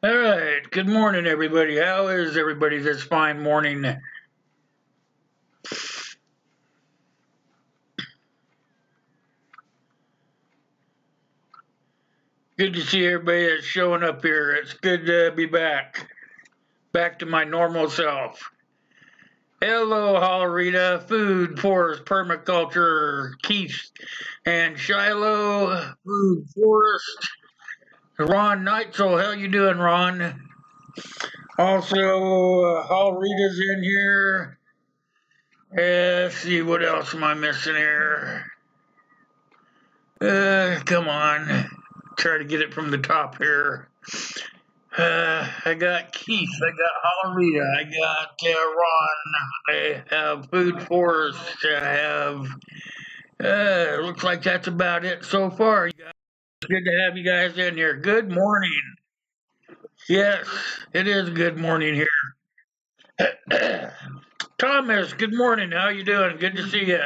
All right. Good morning, everybody. How is everybody this fine morning? Good to see everybody that's showing up here. It's good to be back to my normal self. Hello, Hollerita, Food Forest Permaculture, Keith and Shiloh, Food Forest, Ron Neitzel. How you doing, Ron? Also, Hollerita's in here. Let's see what else am I missing here. Come on. Try to get it from the top here. I got Keith, I got Hollerita, I got Ron, I have Food Forest, I have. Looks like that's about it so far. You guys, good to have you guys in here. Good morning. Yes, it is good morning here. Thomas, good morning. How you doing? Good to see you.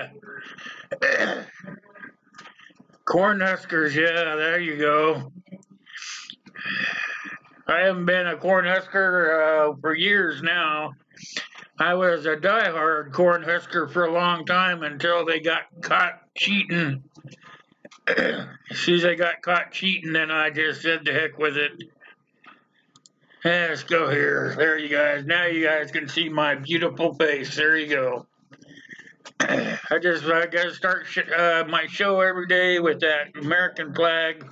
Cornhuskers, yeah, there you go. I haven't been a Cornhusker for years now. I was a diehard Cornhusker for a long time until they got caught cheating. As soon as they got caught cheating, then I just said to heck with it. Let's go here. There you guys. Now you guys can see my beautiful face. There you go. I gotta start my show every day with that American flag,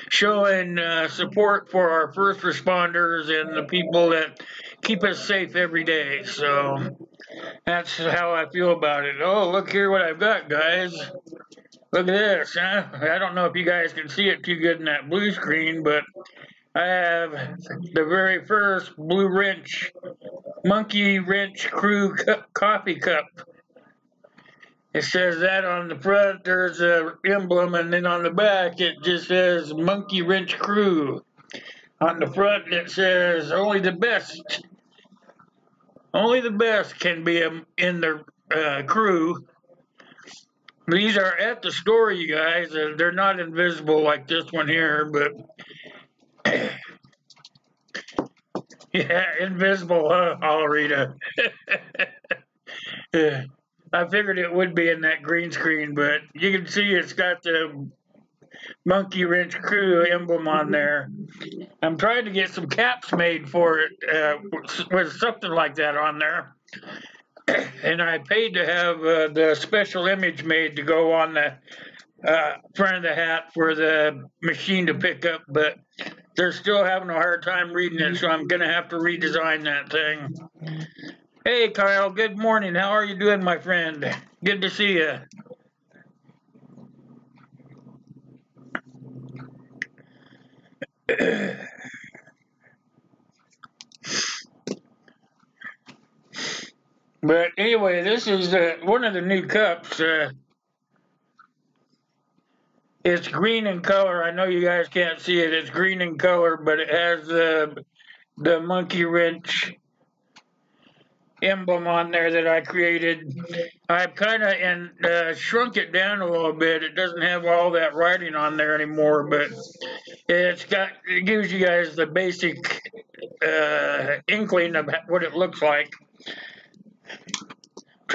showing support for our first responders and the people that keep us safe every day. So that's how I feel about it. Oh, look here what I've got, guys. Look at this, huh? I don't know if you guys can see it too good in that blue screen, but I have the very first Blue Wrench Monkey Wrench Crew coffee cup. It says that on the front, there's a emblem, and then on the back, it just says Monkey Wrench Crew. On the front, it says only the best can be in the crew. These are at the store, you guys. They're not invisible like this one here, but yeah, invisible, huh, Alrita? I figured it would be in that green screen, but you can see it's got the Monkey Wrench Crew emblem on there. I'm trying to get some caps made for it with something like that on there. And I paid to have the special image made to go on the front of the hat for the machine to pick up, but they're still having a hard time reading it, so I'm going to have to redesign that thing. Hey, Kyle, good morning. How are you doing, my friend? Good to see you. But anyway, this is one of the new cups. It's green in color. I know you guys can't see it. It's green in color, but it has the monkey wrench emblem on there that I created. I've kind of shrunk it down a little bit. It doesn't have all that writing on there anymore, but it gives you guys the basic inkling of what it looks like.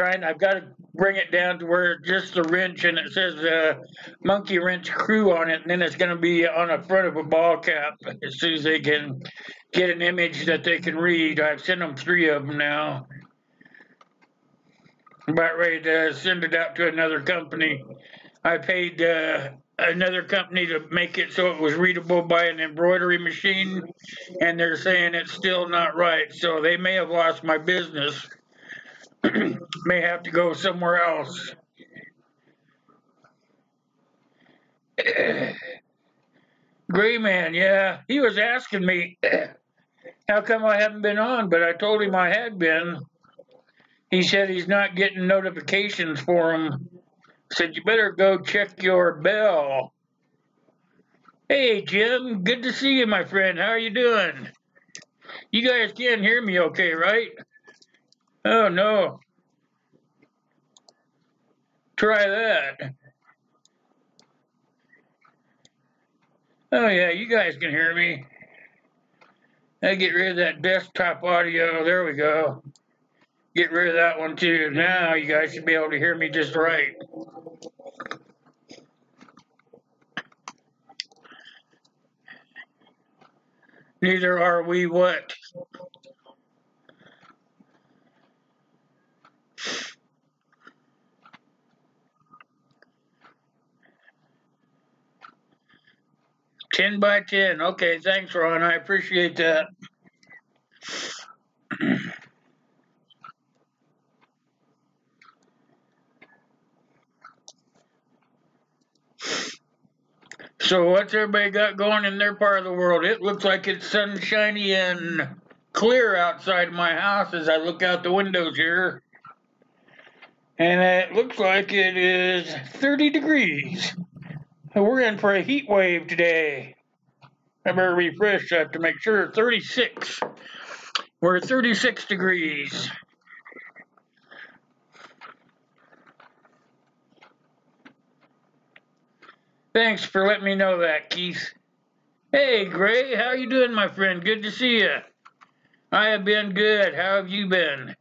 I've got to bring it down to where just the wrench and it says Monkey Wrench Crew on it, and then it's going to be on the front of a ball cap as soon as they can get an image that they can read. I've sent them 3 of them now. I'm about ready to send it out to another company. I paid another company to make it so it was readable by an embroidery machine, and they're saying it's still not right. So they may have lost my business. May have to go somewhere else. Gray Man, yeah, he was asking me how come I haven't been on, but I told him I had been. He said he's not getting notifications for him. Said you better go check your bell. Hey Jim, good to see you, my friend. How are you doing? You guys can hear me okay, right? Oh no. Try that. Oh yeah, you guys can hear me. I get rid of that desktop audio. There we go. Get rid of that one too. Now you guys should be able to hear me just right. Neither are we what? Ten by 10. Okay, thanks, Ron. I appreciate that. So what's everybody got going in their part of the world? It looks like it's sunshiny and clear outside my house as I look out the windows here. And it looks like it is 30 degrees. We're in for a heat wave today. I better refresh that to make sure. 36. We're at 36 degrees. Thanks for letting me know that, Keith. Hey, Gray, how you doing, my friend? Good to see you. I have been good. How have you been?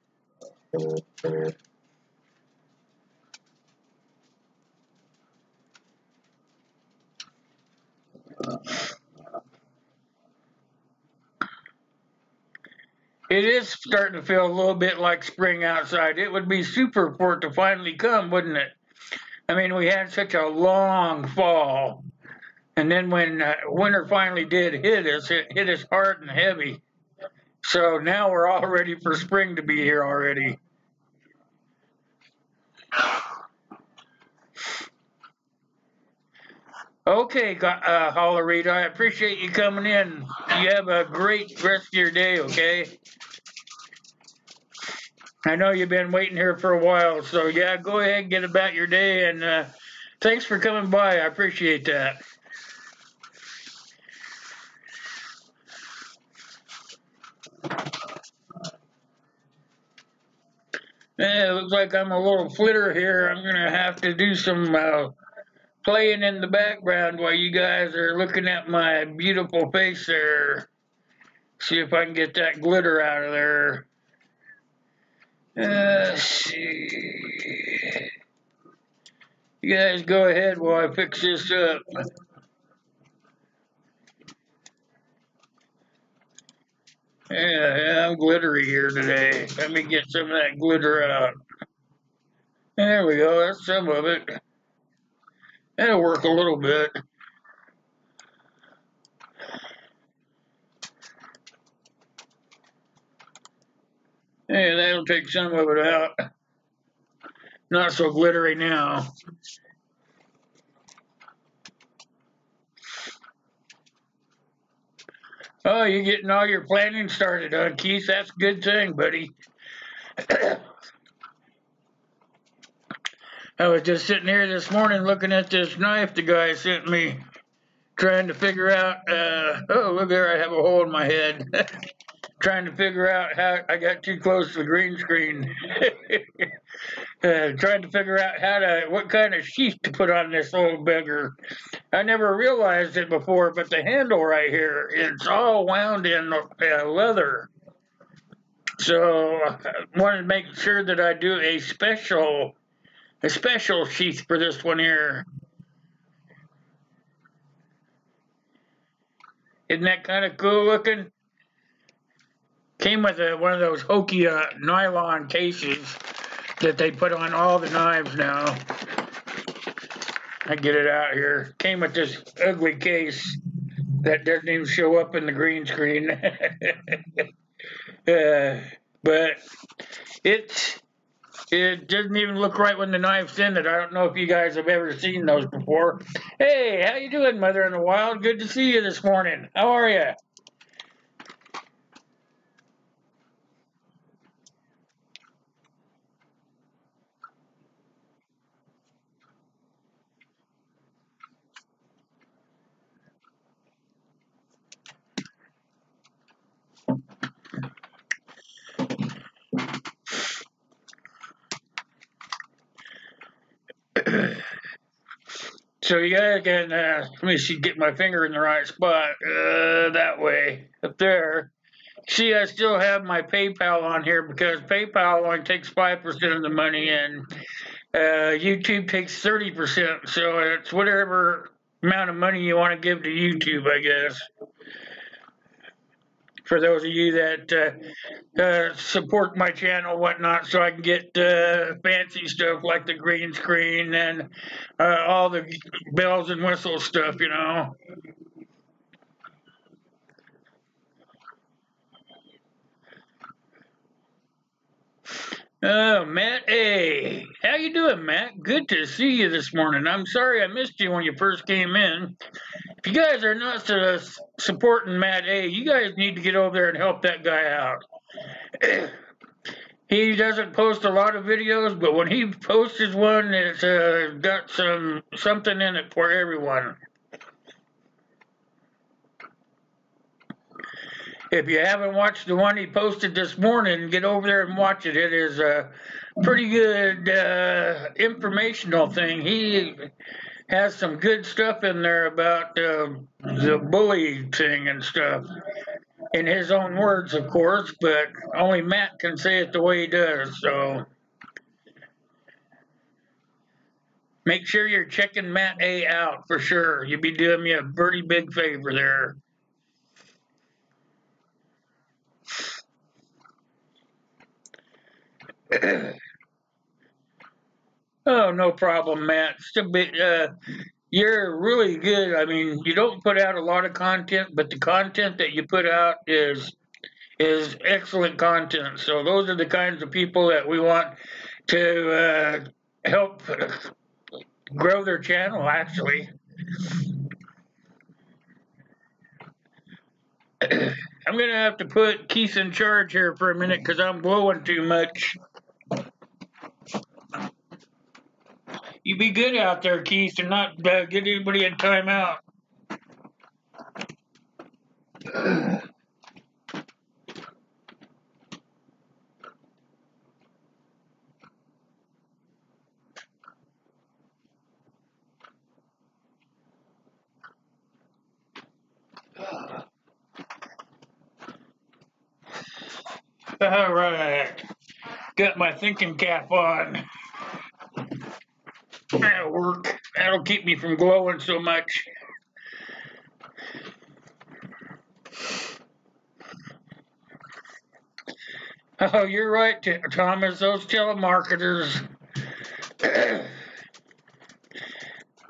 It is starting to feel a little bit like spring outside. It would be super for it to finally come, wouldn't it? I mean, we had such a long fall. And then when winter finally did hit us, it hit us hard and heavy. So now we're all ready for spring to be here already. Okay, Hollerita, I appreciate you coming in. You have a great rest of your day, okay? I know you've been waiting here for a while, so yeah, go ahead and get about your day, and thanks for coming by. I appreciate that. It looks like I'm a little flitter here. I'm gonna have to do some playing in the background while you guys are looking at my beautiful face there. See if I can get that glitter out of there. Let's see. You guys go ahead while I fix this up. Yeah, I'm glittery here today. Let me get some of that glitter out. There we go. That's some of it. That'll work a little bit. Yeah, that'll take some of it out. Not so glittery now. Oh, you're getting all your planning started on, Keith. That's a good thing, buddy. I was just sitting here this morning looking at this knife the guy sent me, trying to figure out. Oh, look there, I have a hole in my head. Trying to figure out how I got too close to the green screen. Trying to figure out what kind of sheath to put on this old beggar. I never realized it before, but the handle right here, it's all wound in leather. So I wanted to make sure that I do a special sheath for this one here. Isn't that kind of cool looking? Came with one of those hokey nylon cases that they put on all the knives now. I get it out here. Came with this ugly case that doesn't even show up in the green screen. But it doesn't even look right when the knife's in it. I don't know if you guys have ever seen those before. Hey, how you doing, Mother in the Wild? Good to see you this morning. How are you? So you guys can let me see, get my finger in the right spot. That way, up there. See, I still have my PayPal on here because PayPal only takes 5% of the money, and YouTube takes 30%. So it's whatever amount of money you want to give to YouTube, I guess. For those of you that support my channel, whatnot, so I can get fancy stuff like the green screen and all the bells and whistles stuff, you know. Oh, Matt A. How you doing, Matt? Good to see you this morning. I'm sorry I missed you when you first came in. If you guys are not supporting Matt A, you guys need to get over there and help that guy out. He doesn't post a lot of videos, but when he posts one, it's got something in it for everyone. If you haven't watched the one he posted this morning, get over there and watch it. It is a pretty good informational thing. He has some good stuff in there about the bully thing and stuff. In his own words, of course, but only Matt can say it the way he does, so make sure you're checking Matt A out for sure. You'll be doing me a pretty big favor there. Oh, no problem, Matt. You're really good. I mean, you don't put out a lot of content, but the content that you put out is excellent content. So those are the kinds of people that we want to help grow their channel, actually. I'm going to have to put Keith in charge here for a minute because I'm blowing too much. You be good out there, Keith, and not get anybody in timeout. All right. Got my thinking cap on. That'll work. That'll keep me from glowing so much. Oh, you're right, Thomas. Those telemarketers,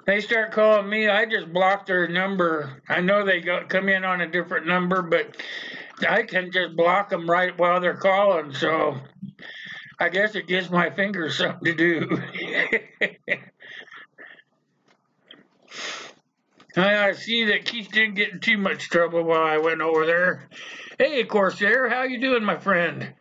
they start calling me. I just block their number. I know they come in on a different number, but I can just block them right while they're calling. So I guess it gives my fingers something to do. I see that Keith didn't get in too much trouble while I went over there. Hey, Corsair, how you doing, my friend?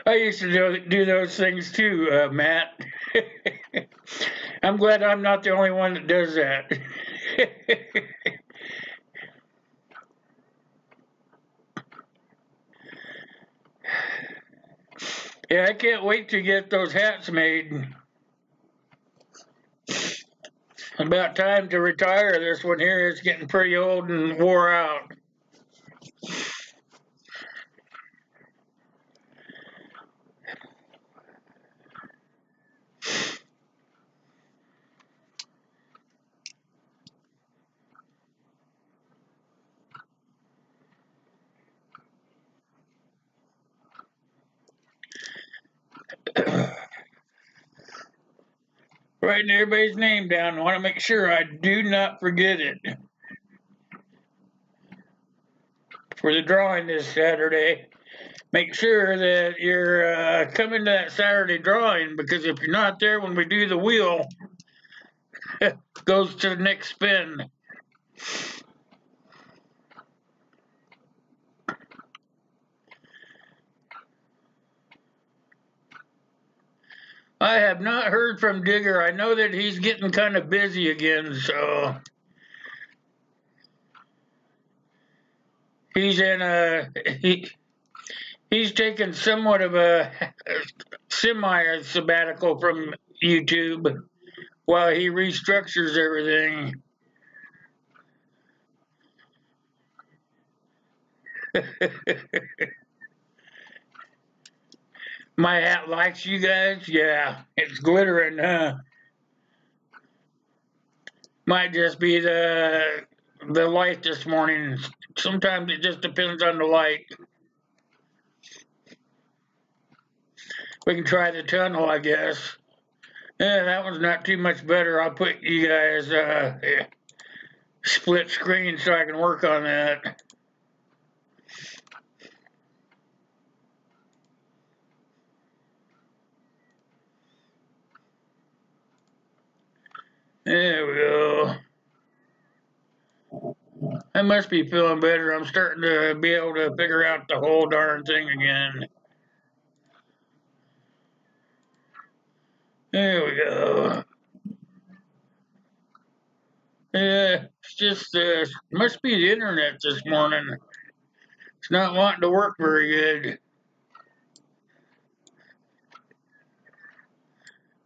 I used to do those things too, Matt. I'm glad I'm not the only one that does that. Yeah, I can't wait to get those hats made. About time to retire. This one here is getting pretty old and wore out. Writing everybody's name down. I want to make sure I do not forget it. For the drawing this Saturday, make sure that you're coming to that Saturday drawing, because if you're not there when we do the wheel, it goes to the next spin. have not heard from Digger. I know that he's getting kind of busy again, so he's in he's taken somewhat of a semi-sabbatical from YouTube while he restructures everything. My hat likes you guys? Yeah, it's glittering, huh? Might just be the light this morning. Sometimes it just depends on the light. We can try the tunnel, I guess. Yeah, that one's not too much better. I'll put you guys split screen so I can work on that. There we go. I must be feeling better. I'm starting to be able to figure out the whole darn thing again. There we go. Yeah, it's just must be the internet this morning. It's not wanting to work very good.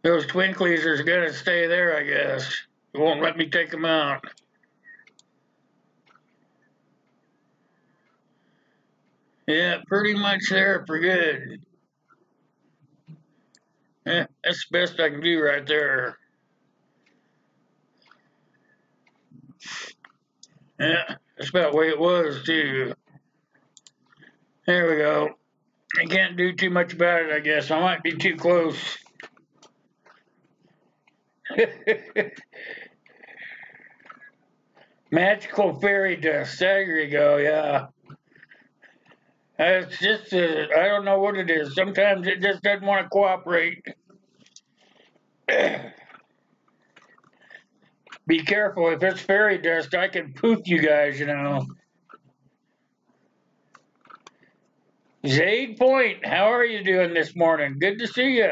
Those twinklies are gonna stay there, I guess. It won't let me take them out. Yeah, pretty much there for good. Yeah, that's the best I can do right there. Yeah, that's about the way it was too. There we go. I can't do too much about it, I guess. I might be too close. Magical fairy dust. There you go, yeah. It's just, I don't know what it is. Sometimes it just doesn't want to cooperate. Be careful. If it's fairy dust, I can poof you guys, you know. Zade Point, how are you doing this morning? Good to see you.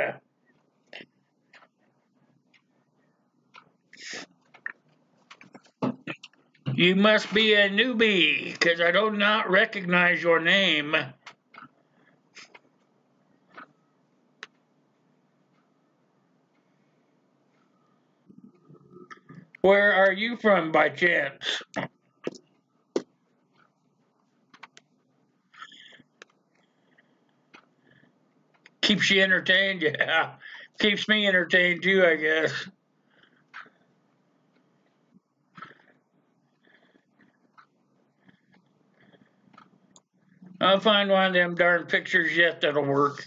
You must be a newbie, because I do not recognize your name. Where are you from, by chance? Keeps you entertained? Yeah. Keeps me entertained, too, I guess. I'll find one of them darn pictures yet that'll work.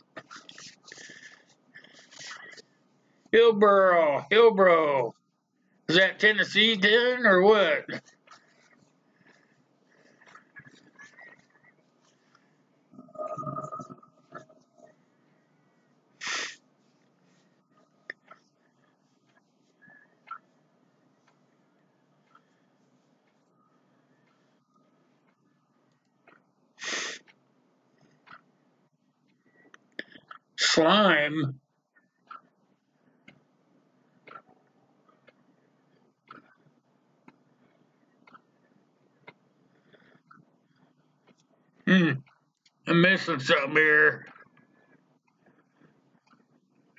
Hillboro. Is that Tennessee then, or what? Slime? I'm missing something here.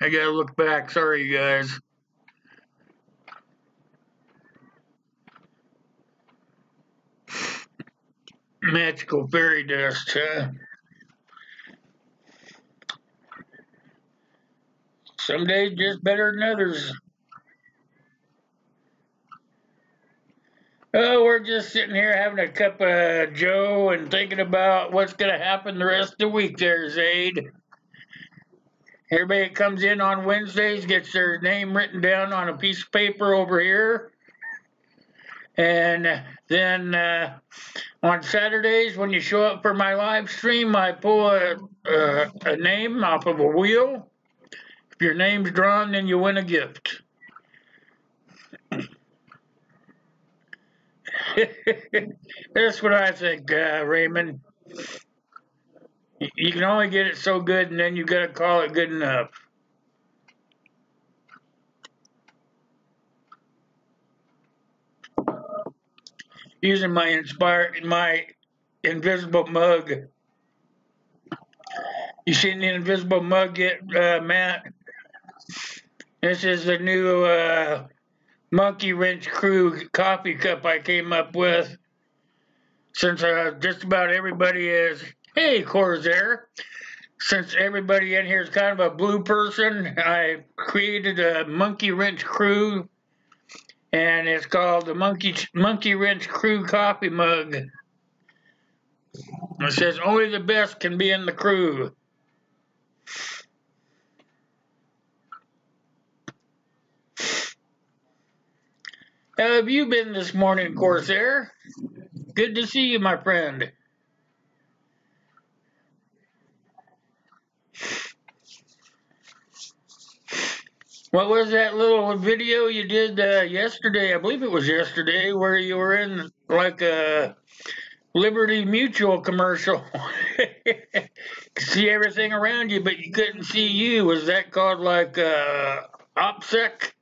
I gotta look back. Sorry, you guys. Magical fairy dust, huh? Some days just better than others. Oh, we're just sitting here having a cup of Joe and thinking about what's gonna happen the rest of the week there, Zade. Everybody that comes in on Wednesdays gets their name written down on a piece of paper over here. And then on Saturdays, when you show up for my live stream, I pull a name off of a wheel. If your name's drawn, then you win a gift. That's what I think, Raymond. You can only get it so good, and then you got to call it good enough. using my invisible mug. You seen the invisible mug yet, Matt? This is the new Monkey Wrench Crew coffee cup I came up with. Since just about everybody is, hey Corsair, since everybody in here is kind of a blue person, I created a Monkey Wrench Crew, and it's called the Monkey Wrench Crew coffee mug. It says only the best can be in the crew. How have you been this morning, Corsair? Good to see you, my friend. What was that little video you did yesterday? I believe it was yesterday, where you were in like a Liberty Mutual commercial. See everything around you, but you couldn't see you. Was that called like OPSEC?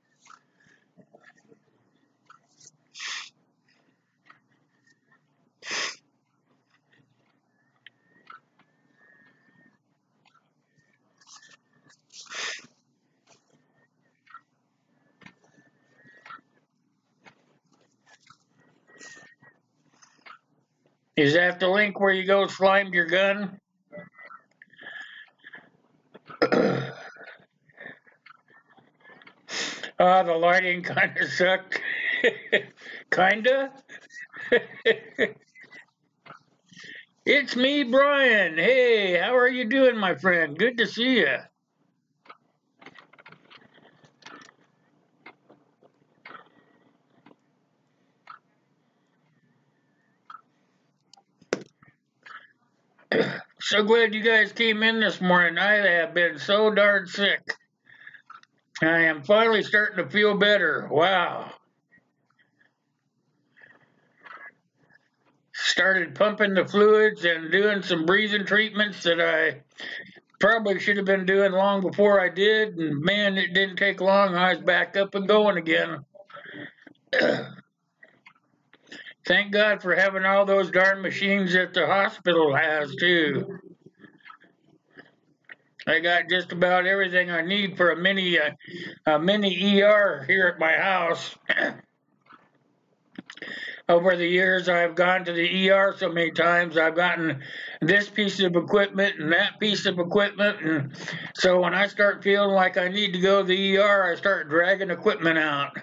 Is that the link where you go slimed your gun? The lighting kind of sucked. Kinda? It's me, Brian. Hey, how are you doing, my friend? Good to see you. So glad you guys came in this morning. I have been so darn sick. I am finally starting to feel better. Wow. Started pumping the fluids and doing some breathing treatments that I probably should have been doing long before I did. And man, it didn't take long. I was back up and going again. Thank God for having all those darn machines that the hospital has, too. I got just about everything I need for a mini ER here at my house. Over the years, I've gone to the ER so many times. I've gotten this piece of equipment and that piece of equipment, and so when I start feeling like I need to go to the ER, I start dragging equipment out.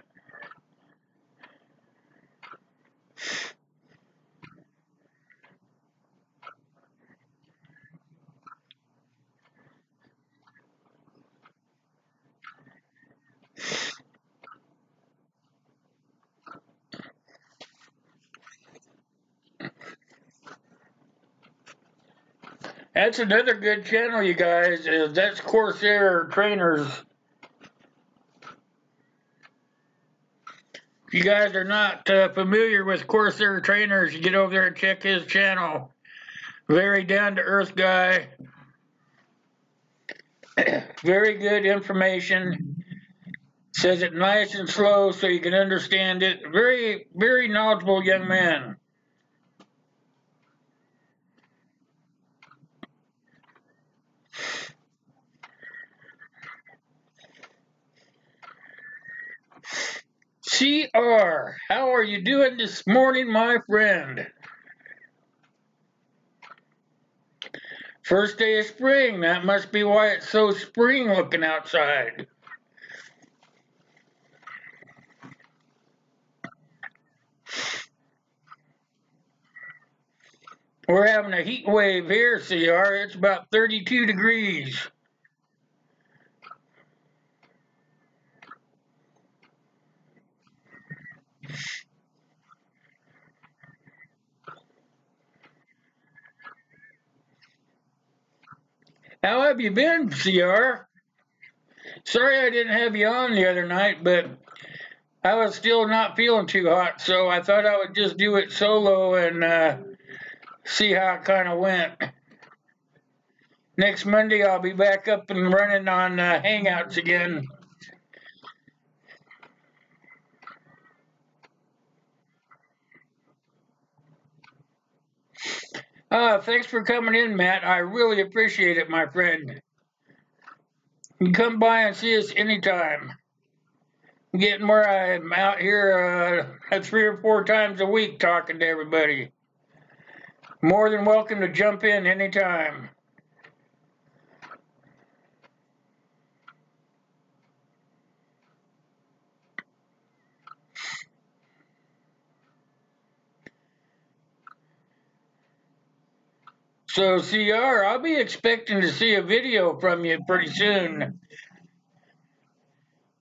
That's another good channel, you guys. That's Corsair Trainers. If you guys are not familiar with Corsair Trainers, you get over there and check his channel. Very down-to-earth guy. Very good information. Says it nice and slow so you can understand it. Very, very knowledgeable young man. CR, how are you doing this morning, my friend? First day of spring. That must be why it's so spring looking outside. We're having a heat wave here, CR. It's about 32 degrees. How have you been, CR? Sorry I didn't have you on the other night, but I was still not feeling too hot, so I thought I would just do it solo and see how it kind of went. Next Monday, I'll be back up and running on Hangouts again. Thanks for coming in, Matt. I really appreciate it, my friend. You can come by and see us anytime. I'm getting where I'm out here 3 or 4 times a week talking to everybody. More than welcome to jump in anytime. So, CR, I'll be expecting to see a video from you pretty soon.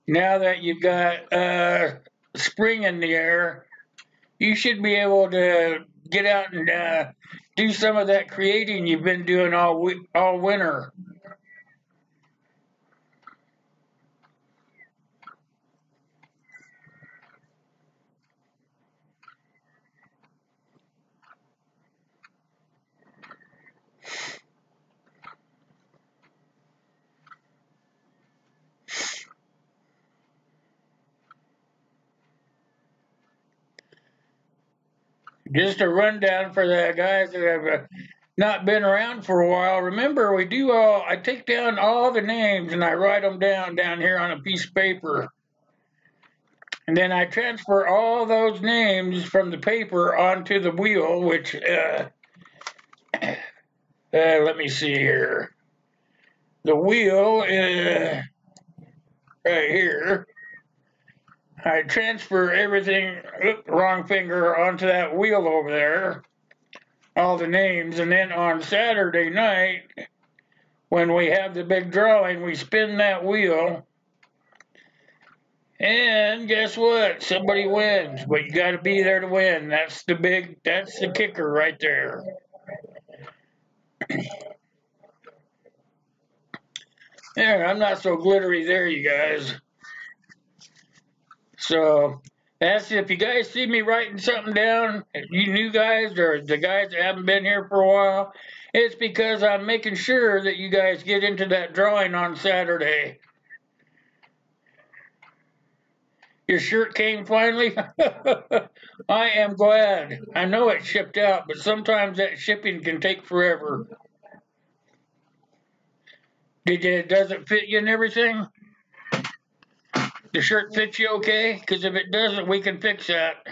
Now that you've got spring in the air, you should be able to get out and do some of that creating you've been doing all winter. Just a rundown for the guys that have not been around for a while. Remember, I take down all the names and I write them down here on a piece of paper. And then I transfer all those names from the paper onto the wheel, which, let me see here. The wheel is right here. I transfer everything, wrong finger, onto that wheel over there, all the names, and then on Saturday night, when we have the big drawing, we spin that wheel, and guess what? Somebody wins, but you got to be there to win. That's the kicker right there. Yeah, I'm not so glittery there, you guys. So that's if you guys see me writing something down, you new guys or the guys that haven't been here for a while, it's because I'm making sure that you guys get into that drawing on Saturday. Your shirt came finally? I am glad. I know it shipped out, but sometimes that shipping can take forever. Does it fit you and everything? The shirt fits you okay? Because if it doesn't, we can fix that.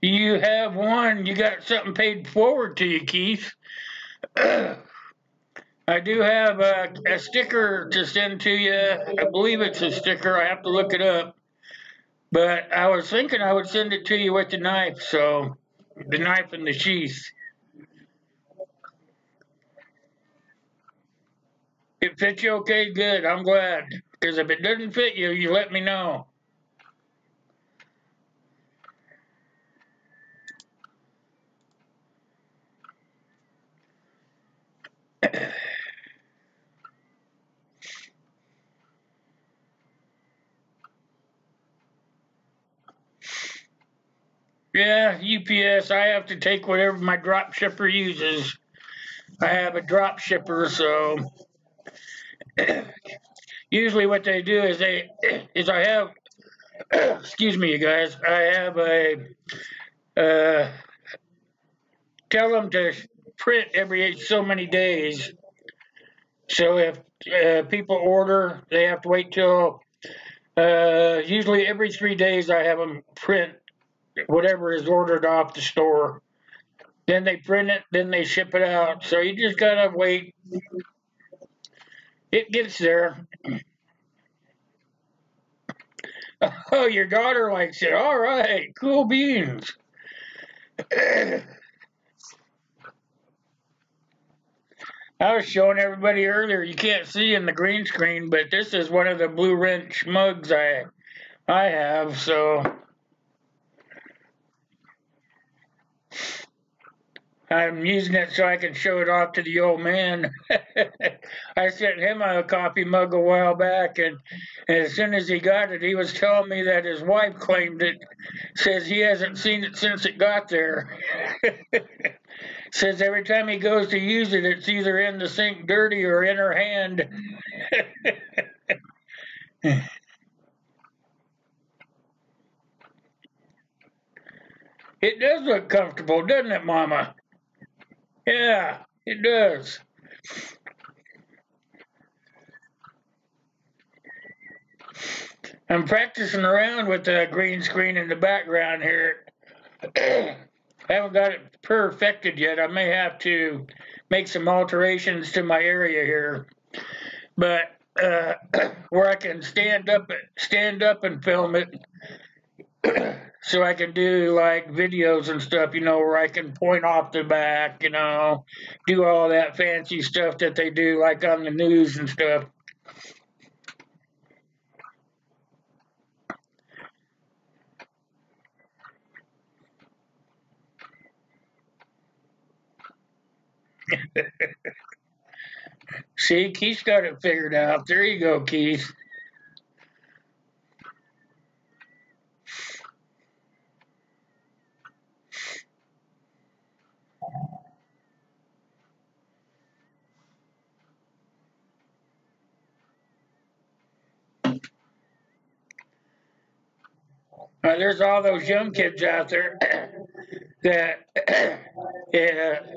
You have one. You got something paid forward to you, Keith. I do have a sticker to send to you. I believe it's a sticker. I have to look it up. But I was thinking I would send it to you with the knife, so the knife and the sheath. It fits you okay? Good. I'm glad. Because if it doesn't fit you, you let me know. Yeah, UPS, I have to take whatever my drop shipper uses. I have a drop shipper, so usually what they do is I have excuse me, you guys, I have uh, tell them to print every so many days. So if people order, they have to wait till usually every 3 days I have them print whatever is ordered off the store. Then they print it, then they ship it out. So you just gotta wait. It gets there. Oh, your daughter likes it. All right, cool beans. I was showing everybody earlier. You can't see in the green screen, but this is one of the Blue Wrench mugs I have. So I'm using it so I can show it off to the old man. I sent him a coffee mug a while back, and as soon as he got it, he was telling me that his wife claimed it. Says he hasn't seen it since it got there. Says every time he goes to use it, it's either in the sink dirty or in her hand. It does look comfortable, doesn't it, Mama? Yeah, it does. I'm practicing around with the green screen in the background here. Haven't got it perfected yet. I may have to make some alterations to my area here, but where I can stand up and film it, so I can do like videos and stuff, where I can point off the back, do all that fancy stuff that they do like on the news and stuff. See, Keith's got it figured out. There you go, Keith. There's all those young kids out there that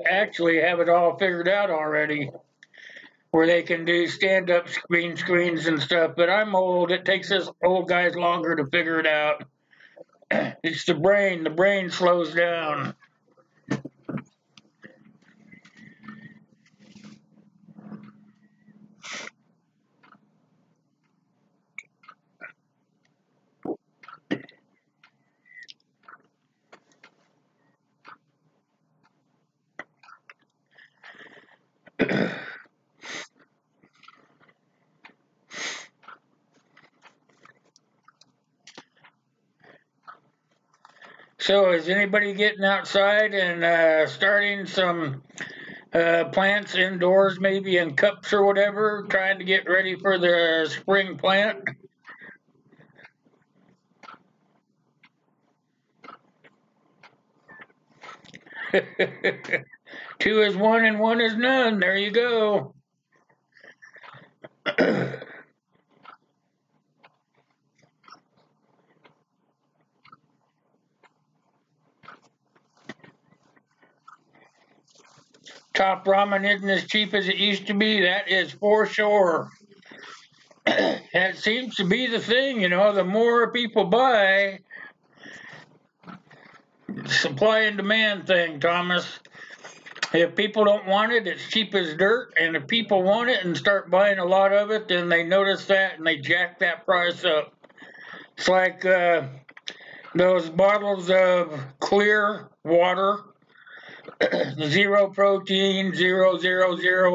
actually have it all figured out already, where they can do stand-up green screens and stuff. But I'm old. It takes us old guys longer to figure it out. It's the brain. The brain slows down. So is anybody getting outside and starting some plants indoors, maybe in cups or whatever, trying to get ready for the spring plant? Two is one and one is none. There you go. Top ramen isn't as cheap as it used to be. That is for sure. That seems to be the thing, the more people buy, supply and demand thing, Thomas. If people don't want it, it's cheap as dirt. And if people want it and start buying a lot of it, then they notice that and they jack that price up. It's like those bottles of clear water, zero protein, zero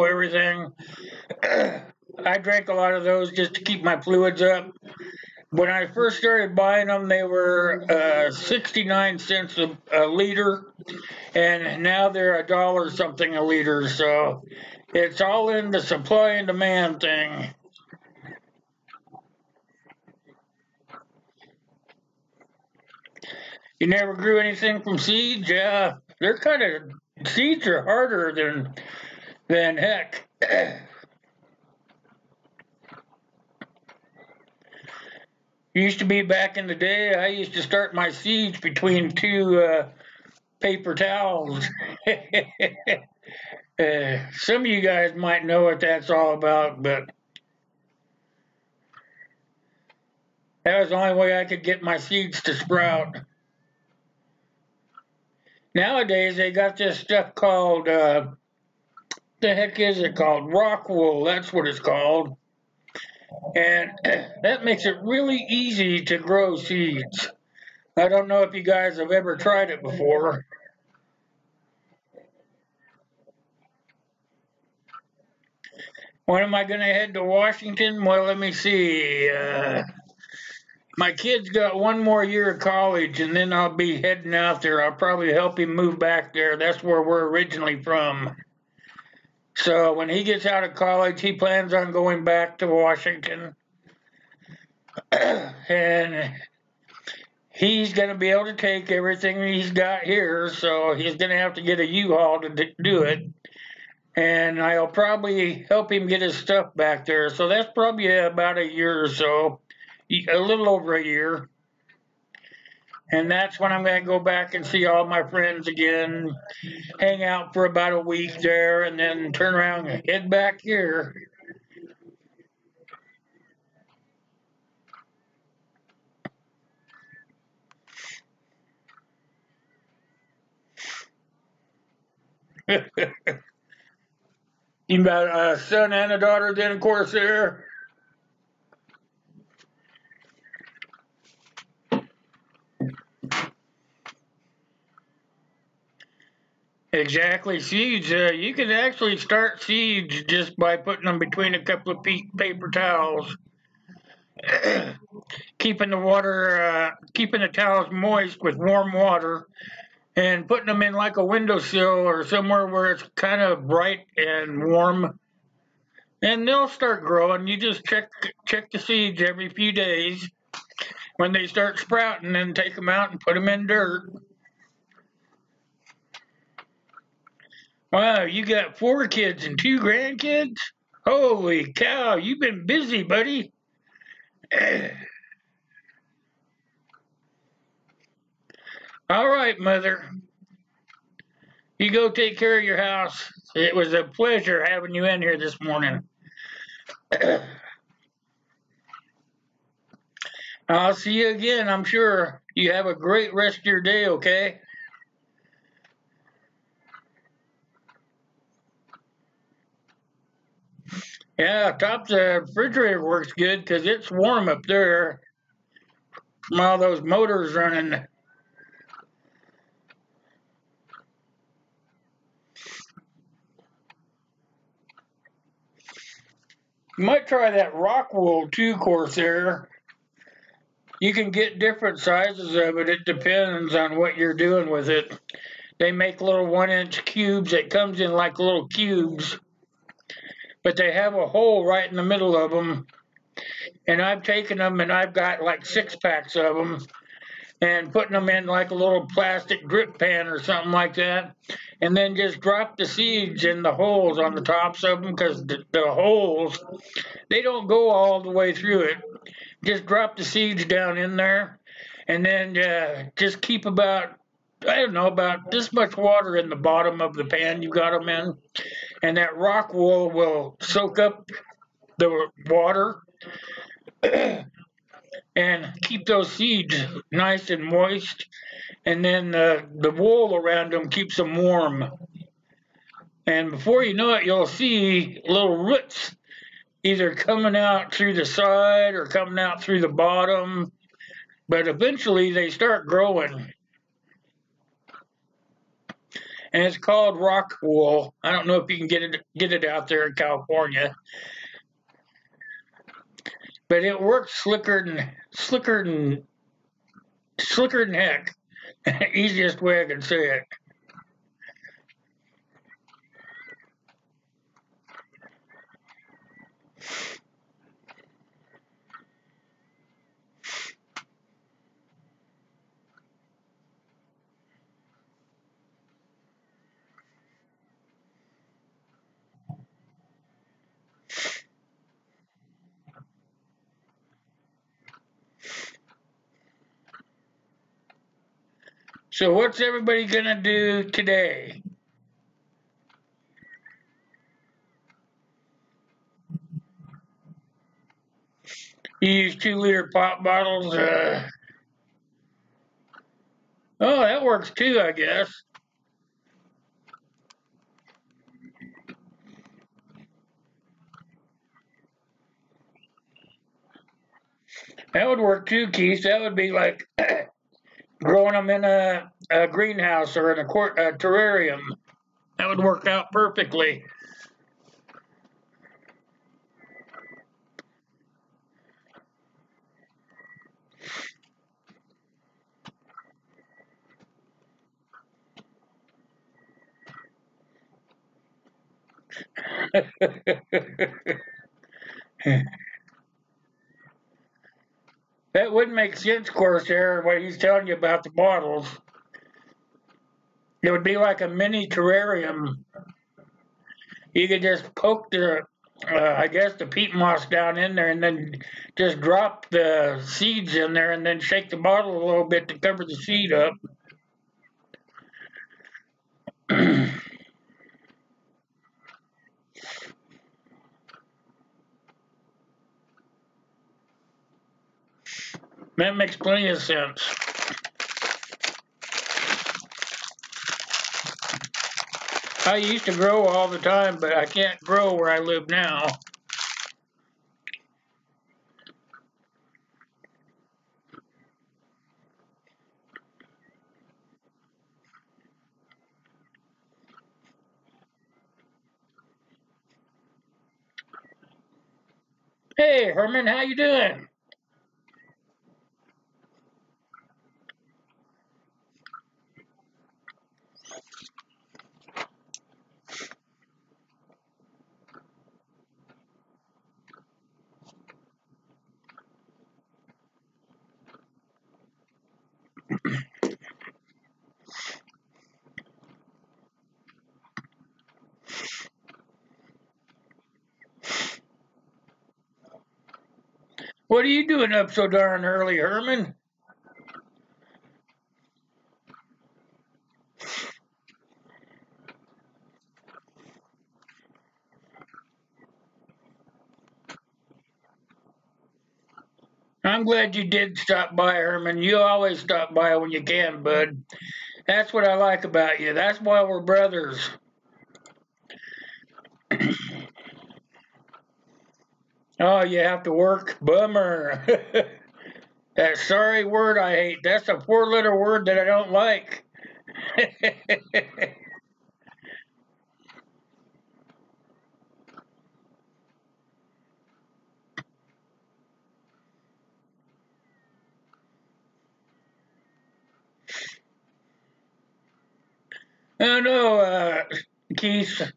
everything. I drank a lot of those just to keep my fluids up. When I first started buying them, they were 69 cents a liter, and now they're $1 something a liter. So it's all in the supply and demand thing. You never grew anything from seeds? Yeah, they're seeds are harder than heck. Used to be back in the day, I used to start my seeds between two paper towels. Some of you guys might know what that's all about, but that was the only way I could get my seeds to sprout. Nowadays, they got this stuff called, the heck is it called? Rock wool, that's what it's called. And that makes it really easy to grow seeds. I don't know if you guys have ever tried it before. When am I going to head to Washington? Well, let me see. My kid's got one more year of college, and then I'll be heading out there. I'll probably help him move back there. That's where we're originally from. So when he gets out of college, he plans on going back to Washington. And he's going to be able to take everything he's got here, so he's going to have to get a U-Haul to do it. And I'll probably help him get his stuff back there. So that's probably about a year or so, a little over a year. And that's when I'm going to go back and see all my friends again, hang out for about a week there, and then turn around and head back here. You got a son and a daughter then, of course, there. Exactly. Seeds, you can actually start seeds just by putting them between a couple of paper towels. Keeping the towels moist with warm water, and putting them in like a windowsill or somewhere where it's kind of bright and warm, and they'll start growing. You just check the seeds every few days. When they start sprouting, then take them out and put them in dirt. Wow, you got 4 kids and 2 grandkids? Holy cow, you've been busy, buddy. All right, Mother. You go take care of your house. It was a pleasure having you in here this morning. I'll see you again, I'm sure. You have a great rest of your day, okay? Yeah, top of the refrigerator works good because it's warm up there from all those motors running. You might try that rock wool too, Corsair. You can get different sizes of it. It depends on what you're doing with it. They make little 1-inch cubes that comes in like little cubes, but they have a hole right in the middle of them. And I've taken them and I've got like 6-packs of them and putting them in like a little plastic drip pan or something like that. And then just drop the seeds in the holes on the tops of them because the holes, they don't go all the way through it. Just drop the seeds down in there and then just keep about, I don't know, about this much water in the bottom of the pan you got them in. And that rock wool will soak up the water and keep those seeds nice and moist. And then the wool around them keeps them warm. And before you know it, you'll see little roots either coming out through the side or coming out through the bottom. But eventually they start growing. And it's called rock wool. I don't know if you can get it out there in California. But it works slicker than heck. Easiest way I can say it. So what's everybody gonna do today? You use 2-liter pop bottles. Oh, that works too, I guess. That would work too, Keith. That would be like growing them in a greenhouse or in a terrarium. That would work out perfectly. That would make sense, of course, there, what he's telling you about the bottles. It would be like a mini terrarium. You could just poke the, I guess, the peat moss down in there and then just drop the seeds in there and then shake the bottle a little bit to cover the seed up. That makes plenty of sense. I used to grow all the time, but I can't grow where I live now. Hey, Herman, how you doing? What are you doing up so darn early, Herman? I'm glad you did stop by, Herman. You always stop by when you can, bud. That's what I like about you. That's why we're brothers. Oh, you have to work? Bummer. That sorry word I hate. That's a four-letter word that I don't like. Oh no, Keith.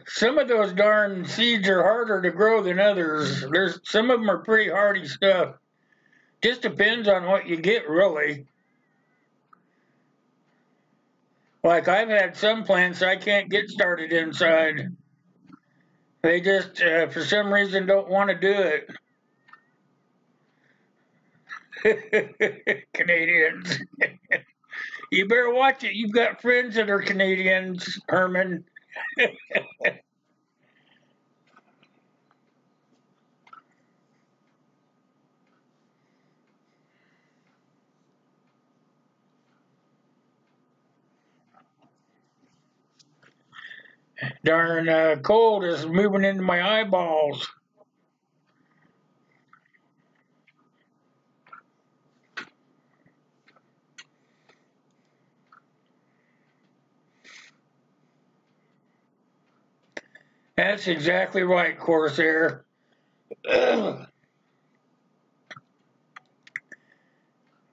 Some of those darn seeds are harder to grow than others. There's some of them are pretty hardy stuff. Just depends on what you get, really. Like I've had some plants I can't get started inside. They just, for some reason, don't want to do it. Canadians. You better watch it. You've got friends that are Canadians, Herman. Darn cold is moving into my eyeballs. That's exactly right, Corsair.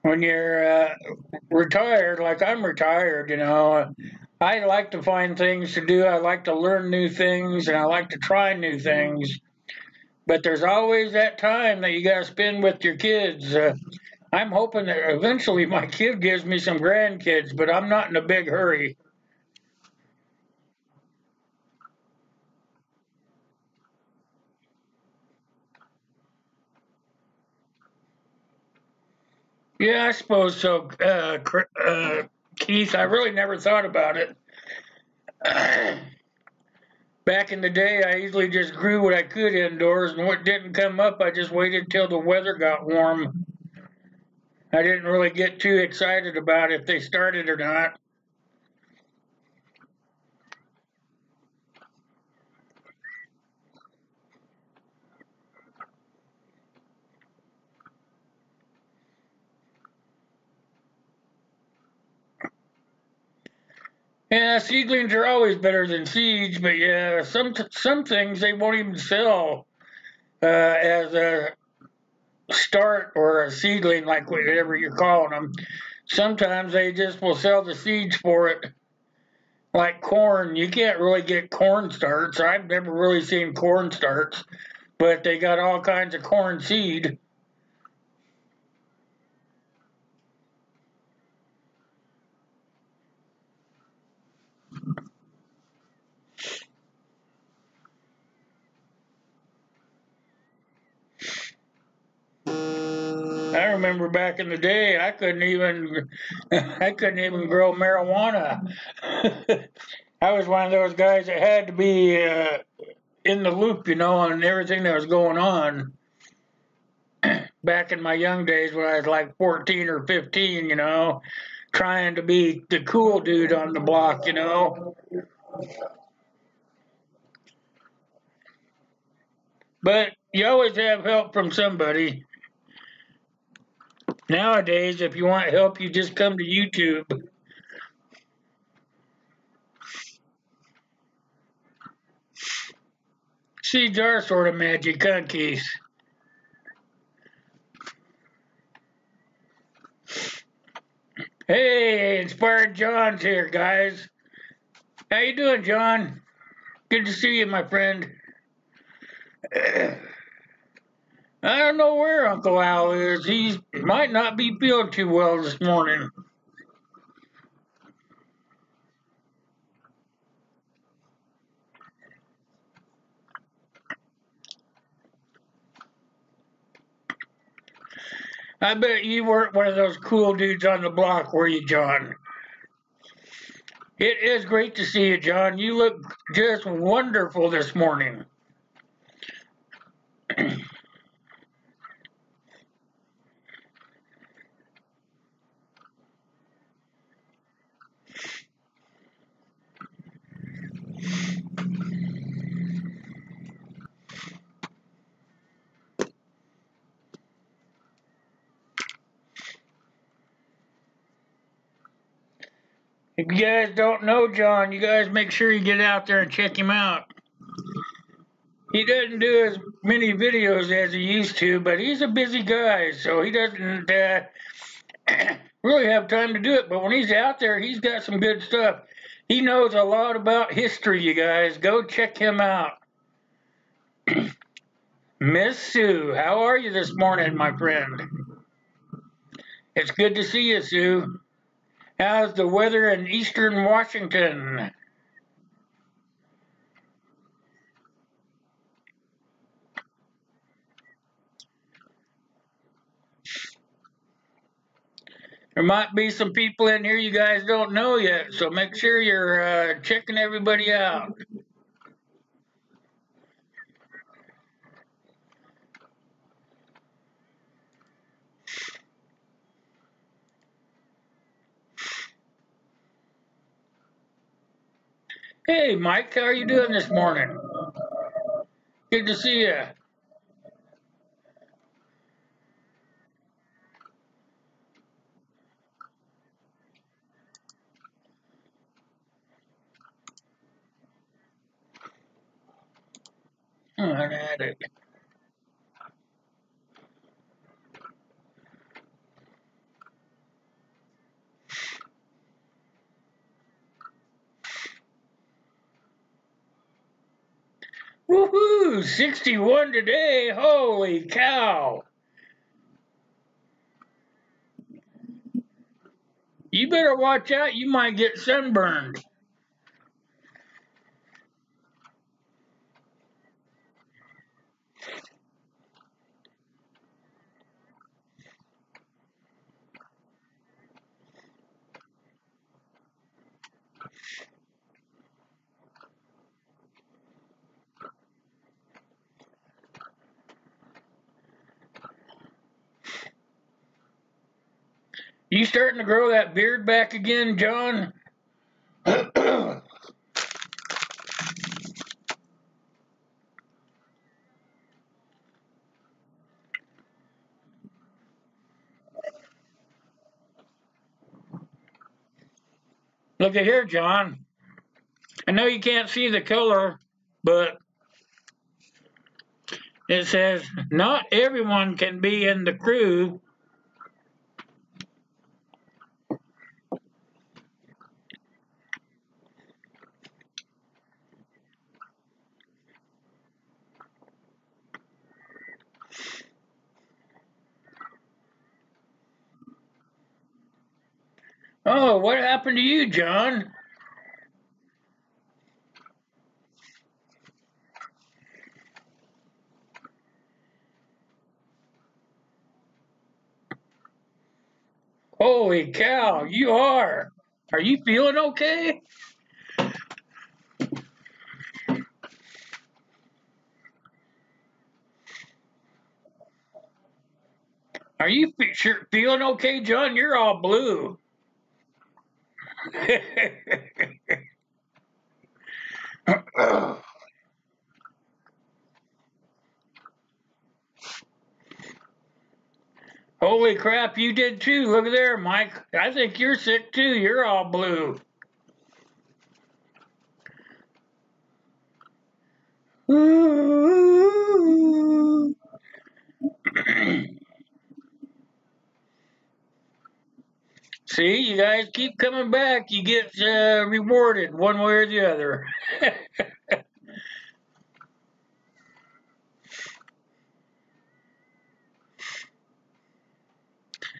When you're retired, like I'm retired, I like to find things to do. I like to learn new things and I like to try new things. But there's always that time that you got to spend with your kids. I'm hoping that eventually my kid gives me some grandkids, but I'm not in a big hurry. Yeah, I suppose so, Keith. I really never thought about it. Back in the day, I usually just grew what I could indoors, and what didn't come up, I just waited till the weather got warm. I didn't really get too excited about if they started or not. Yeah, seedlings are always better than seeds, but yeah, some things they won't even sell as a start or a seedling, like whatever you're calling them. Sometimes they just will sell the seeds for it, like corn. You can't really get corn starts. I've never really seen corn starts, but they got all kinds of corn seed. I remember back in the day, I couldn't even grow marijuana. I was one of those guys that had to be in the loop, on everything that was going on. Back in my young days when I was like 14 or 15, trying to be the cool dude on the block, But you always have help from somebody. Nowadays, if you want help, you just come to YouTube. Seeds are sort of magic, huh, Keith? Hey, Inspired John's here, guys. How you doing, John? Good to see you, my friend. I don't know where Uncle Al is. He might not be feeling too well this morning. I bet you weren't one of those cool dudes on the block, were you, John? It is great to see you, John. You look just wonderful this morning. If you guys don't know John, you guys make sure you get out there and check him out. He doesn't do as many videos as he used to, but he's a busy guy, so he doesn't really have time to do it. But when he's out there, he's got some good stuff. He knows a lot about history, you guys. Go check him out. Miss Sue, how are you this morning, my friend? It's good to see you, Sue. How's the weather in eastern Washington? There might be some people in here you guys don't know yet, so make sure you're checking everybody out. Hey, Mike, how are you doing this morning? Good to see you. I had it. Woohoo! 61 today. Holy cow. You better watch out. You might get sunburned. You starting to grow that beard back again, John? Look at here, John. I know you can't see the color, but it says not everyone can be in the crew. Oh, what happened to you, John? Holy cow, you are. Are you feeling okay? Are you sure feeling okay, John? You're all blue. Holy crap, you did too. Look at there, Mike. I think you're sick too. You're all blue. See, you guys keep coming back. You get rewarded one way or the other.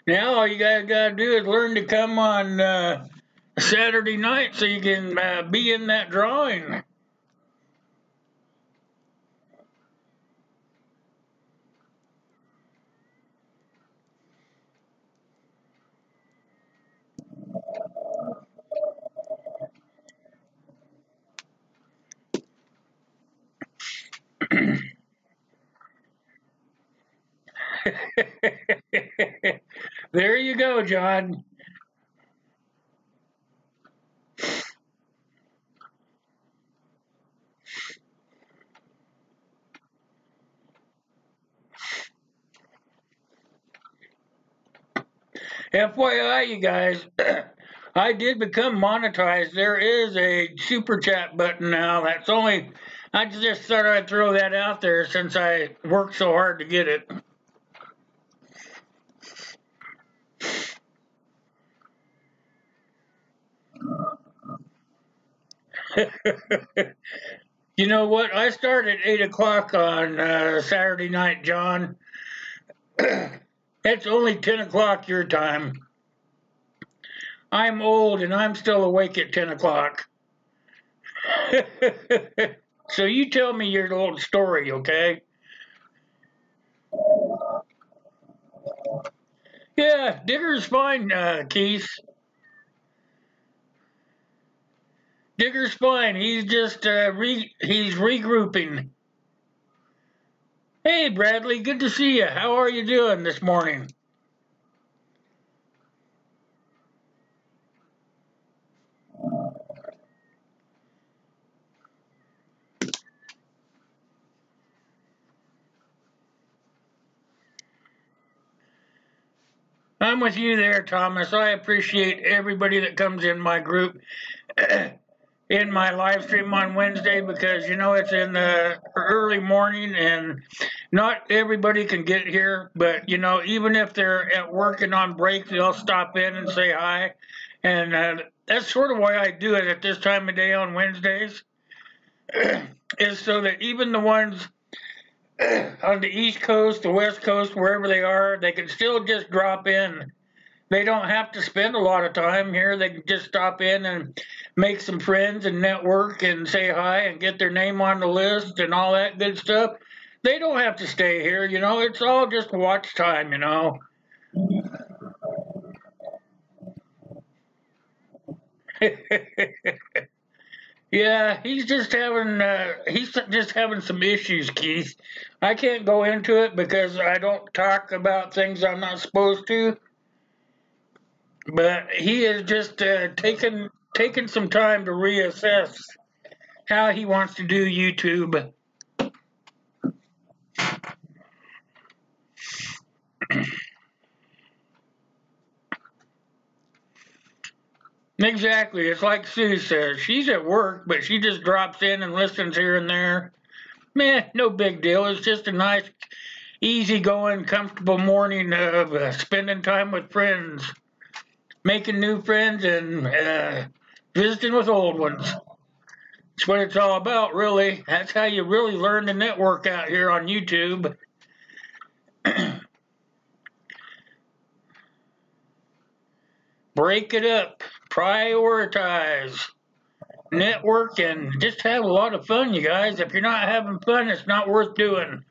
Now all you guys gotta do is learn to come on Saturday night so you can be in that drawing. There you go, John. FYI, you guys, I did become monetized. There is a super chat button now. I just thought I'd throw that out there since I worked so hard to get it. You know what? I start at 8 o'clock on Saturday night, John. It's only 10 o'clock your time. I'm old and I'm still awake at 10 o'clock. So you tell me your little story, okay? Yeah, Digger's fine, Keith. Digger's fine. He's just he's regrouping. Hey, Bradley, good to see you. How are you doing this morning? I'm with you there, Thomas. I appreciate everybody that comes in my group. In my live stream on Wednesday because it's in the early morning and not everybody can get here, but even if they're at work and on break, they'll stop in and say hi, and that's sort of why I do it at this time of day on Wednesdays, is so that even the ones on the East Coast, the West Coast, wherever they are, they can still just drop in. They don't have to spend a lot of time here. They can just stop in and make some friends and network and say hi and get their name on the list and all that good stuff. They don't have to stay here, it's all just watch time, Yeah, he's just having some issues, Keith. I can't go into it because I don't talk about things I'm not supposed to. But he has just taken some time to reassess how he wants to do YouTube. Exactly. It's like Sue says. She's at work, but she just drops in and listens here and there. Meh, no big deal. It's just a nice, easygoing, comfortable morning of spending time with friends, making new friends, and visiting with old ones. That's what it's all about, really. That's how you really learn to network out here on YouTube. Break it up, prioritize, network, and just have a lot of fun, you guys. If you're not having fun, it's not worth doing.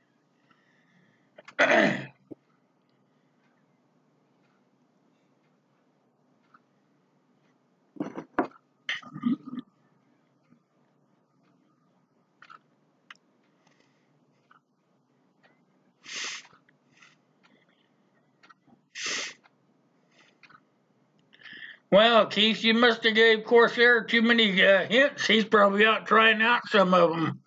Well, Keith, you must have gave Corsair too many hints. He's probably out trying out some of them.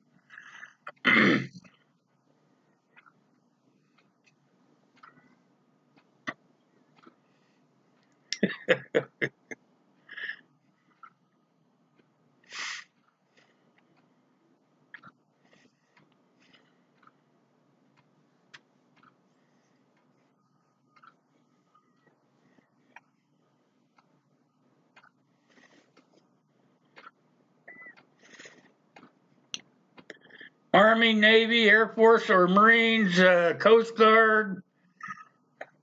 Army, Navy, Air Force, or Marines, Coast Guard,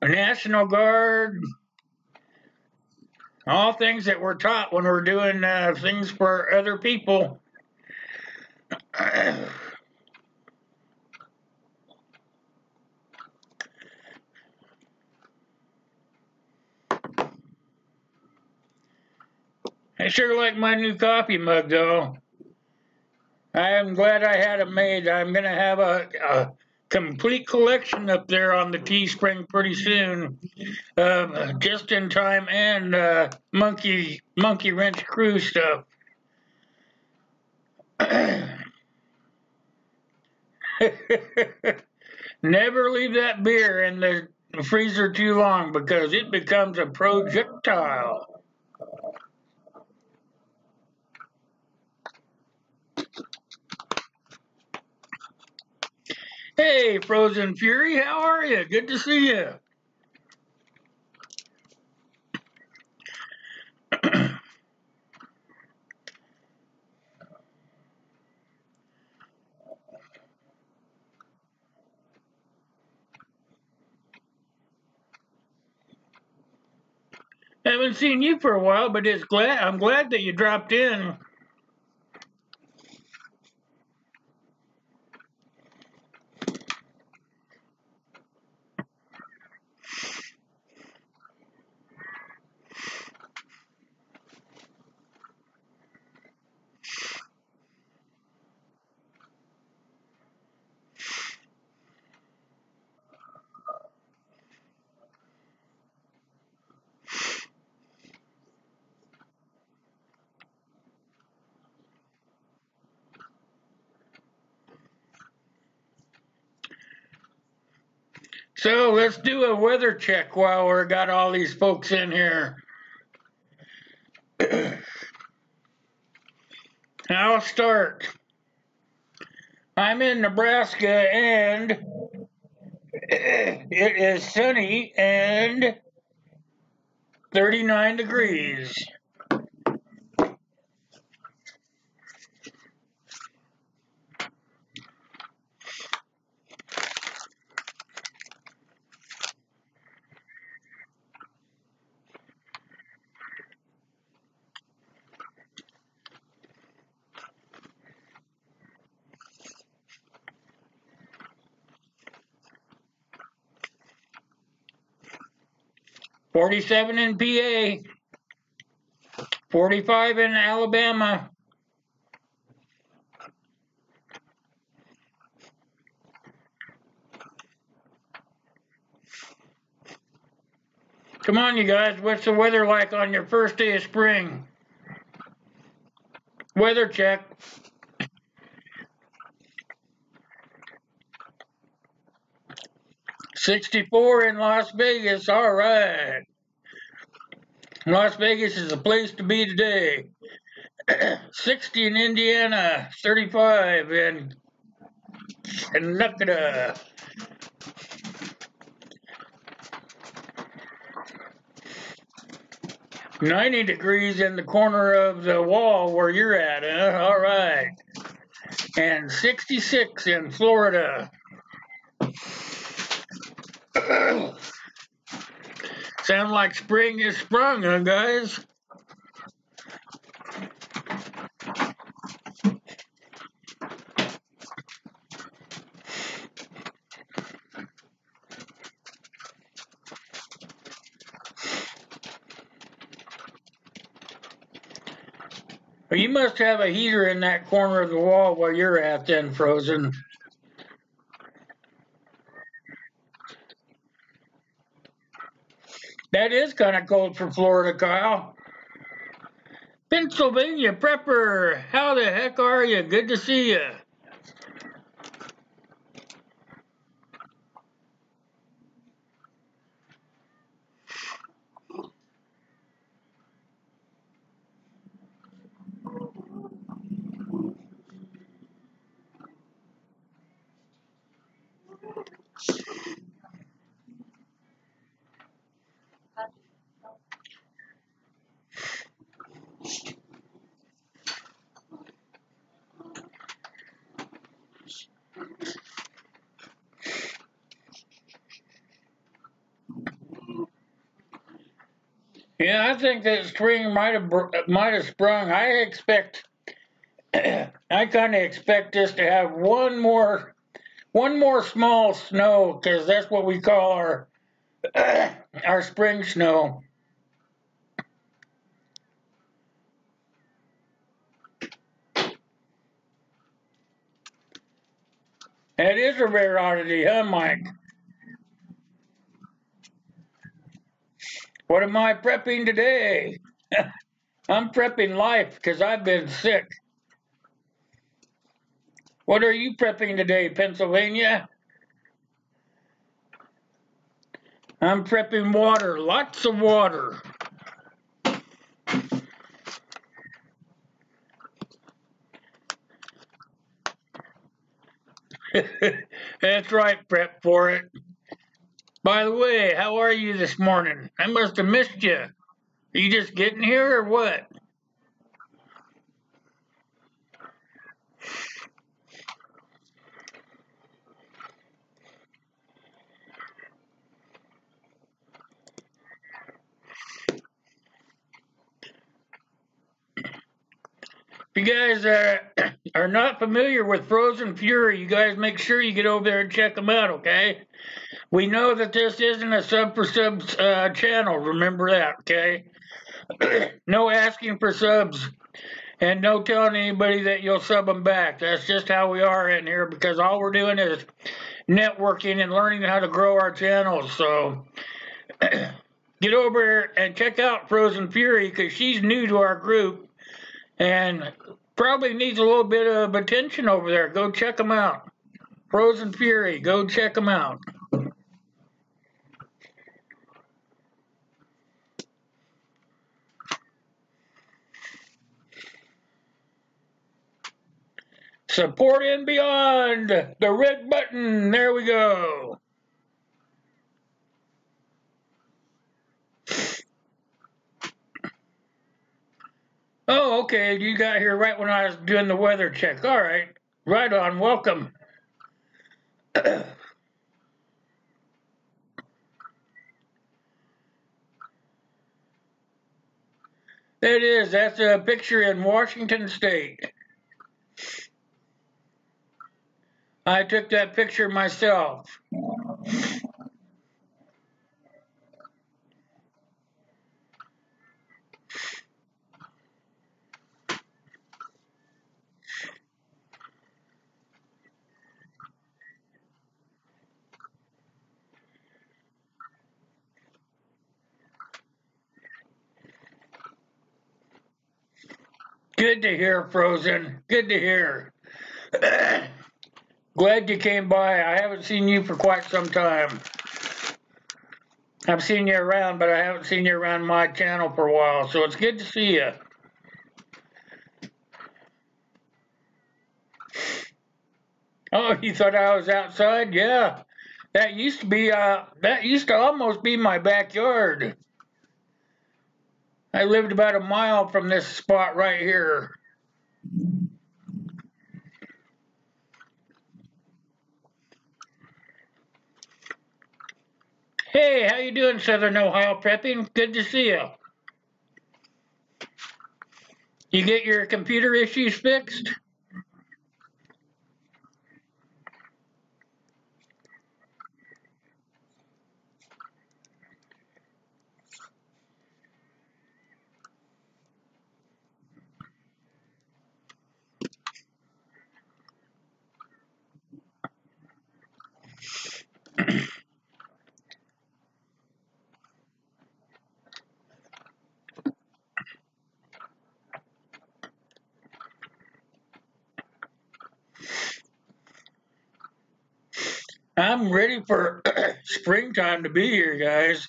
National Guard, all things that we're taught when we're doing things for other people. I sure like my new coffee mug, though. I am glad I had it made. I'm going to have a complete collection up there on the Teespring pretty soon. Just in time and monkey wrench crew stuff. Never leave that beer in the freezer too long because it becomes a projectile. Hey, Frozen Fury, how are you? Good to see you. Haven't seen you for a while, but I'm glad that you dropped in. So let's do a weather check while we got all these folks in here. I'll start. I'm in Nebraska and it is sunny and 39 degrees. $47 in PA, 45 in Alabama. Come on, you guys, what's the weather like on your first day of spring? Weather check. $64 in Las Vegas, all right. Las Vegas is a place to be today. 60 in Indiana, 35 in Canada. $90 degrees in the corner of the wall where you're at, huh? All right. And 66 in Florida. Sound like spring is sprung, huh, guys? Well, you must have a heater in that corner of the wall where you're at then, Frozen. That is kind of cold for Florida, Kyle. Pennsylvania Prepper, how the heck are you? Good to see you. Yeah, I think that spring might have sprung. I kind of expect us to have one more small snow because that's what we call our spring snow. That is a rare oddity, huh, Mike? What am I prepping today? I'm prepping life because I've been sick. What are you prepping today, Pennsylvania? I'm prepping water, lots of water. That's right, prep for it. By the way, how are you this morning? I must have missed you. Are you just getting here or what? If you guys are not familiar with Frozen Fury, you guys make sure you get over there and check them out, okay? We know that this isn't a sub for subs channel, remember that, okay? No asking for subs and no telling anybody that you'll sub them back. That's just how we are in here because all we're doing is networking and learning how to grow our channels. So get over here and check out Frozen Fury because she's new to our group and probably needs a little bit of attention over there. Go check them out. Frozen Fury, go check them out. Support and beyond, the red button, there we go. Oh, okay, you got here right when I was doing the weather check. All right, right on, welcome. It is, that's a picture in Washington State. I took that picture myself. Good to hear, Frozen. Good to hear. Glad you came by. I haven't seen you for quite some time. I've seen you around, but I haven't seen you around my channel for a while, so it's good to see you. Oh, you thought I was outside? Yeah. That used to almost be my backyard. I lived about a mile from this spot right here. Hey, how you doing, Southern Ohio Prepping? Good to see you. You get your computer issues fixed? I'm ready for springtime to be here, guys.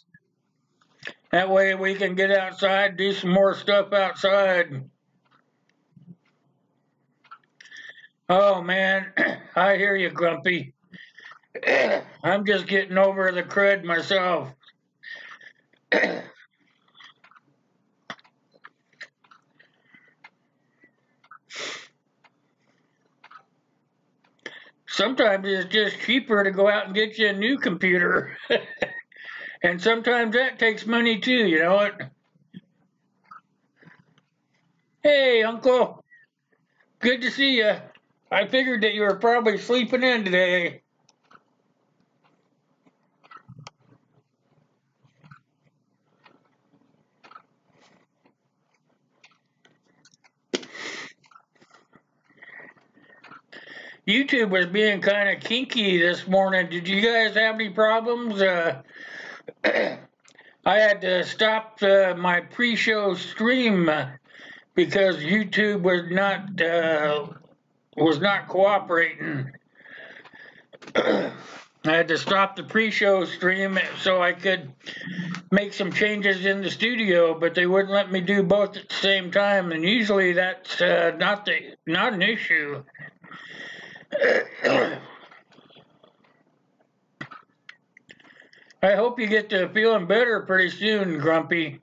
That way we can get outside, do some more stuff outside. Oh man, I hear you, Grumpy. I'm just getting over the crud myself. Sometimes it's just cheaper to go out and get you a new computer. And sometimes that takes money too, you know what? Hey, Uncle. Good to see you. I figured that you were probably sleeping in today. YouTube was being kind of kinky this morning. Did you guys have any problems? I had to stop my pre-show stream because YouTube was not cooperating. I had to stop the pre-show stream so I could make some changes in the studio, but they wouldn't let me do both at the same time. And usually that's not an issue. I hope you get to feeling better pretty soon, Grumpy.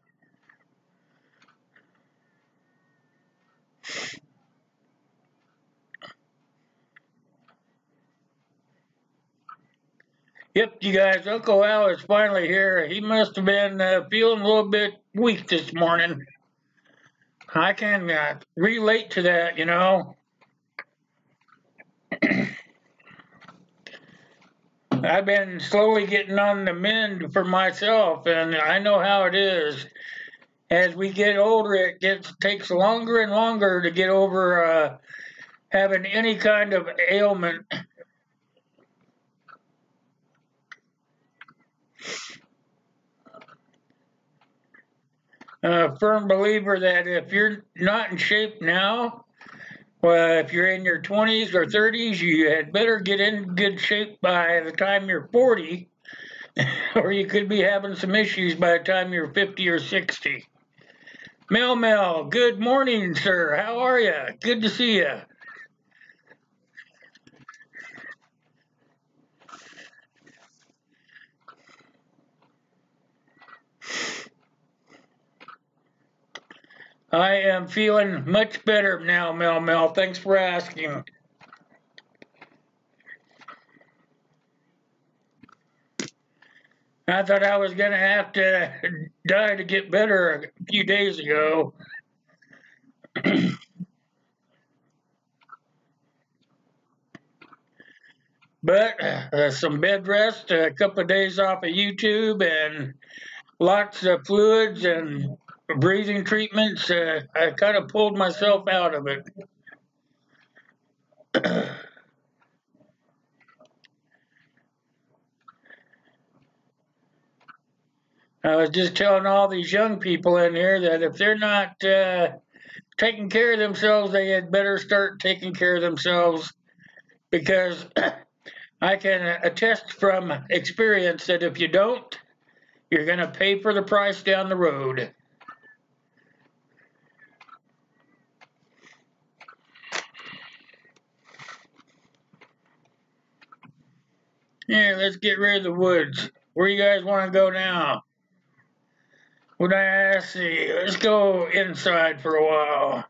Yep, you guys, Uncle Al is finally here. He must have been feeling a little bit weak this morning. I can relate to that, you know. I've been slowly getting on the mend for myself, and I know how it is. As we get older, takes longer and longer to get over having any kind of ailment. A firm believer that if you're not in shape now, well, if you're in your 20s or 30s, you had better get in good shape by the time you're 40, or you could be having some issues by the time you're 50 or 60. Mel, good morning, sir. How are you? Good to see you. I am feeling much better now, Mel. Thanks for asking. I thought I was going to have to die to get better a few days ago. But some bed rest, a couple of days off of YouTube, and lots of fluids and breathing treatments. I kind of pulled myself out of it. I was just telling all these young people in here that if they're not taking care of themselves, they had better start taking care of themselves, because I can attest from experience that if you don't, you're going to pay for the price down the road. Yeah, let's get rid of the woods. Where you guys want to go now? What I see? Let's go inside for a while.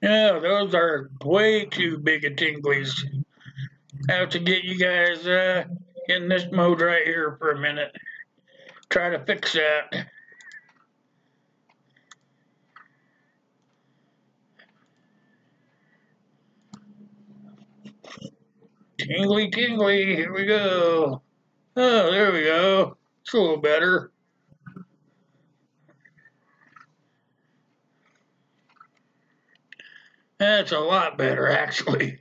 Yeah, those are way too big of tinglies. I have to get you guys in this mode right here for a minute. Try to fix that. Tingly, here we go. Oh, there we go. It's a little better. That's a lot better, actually.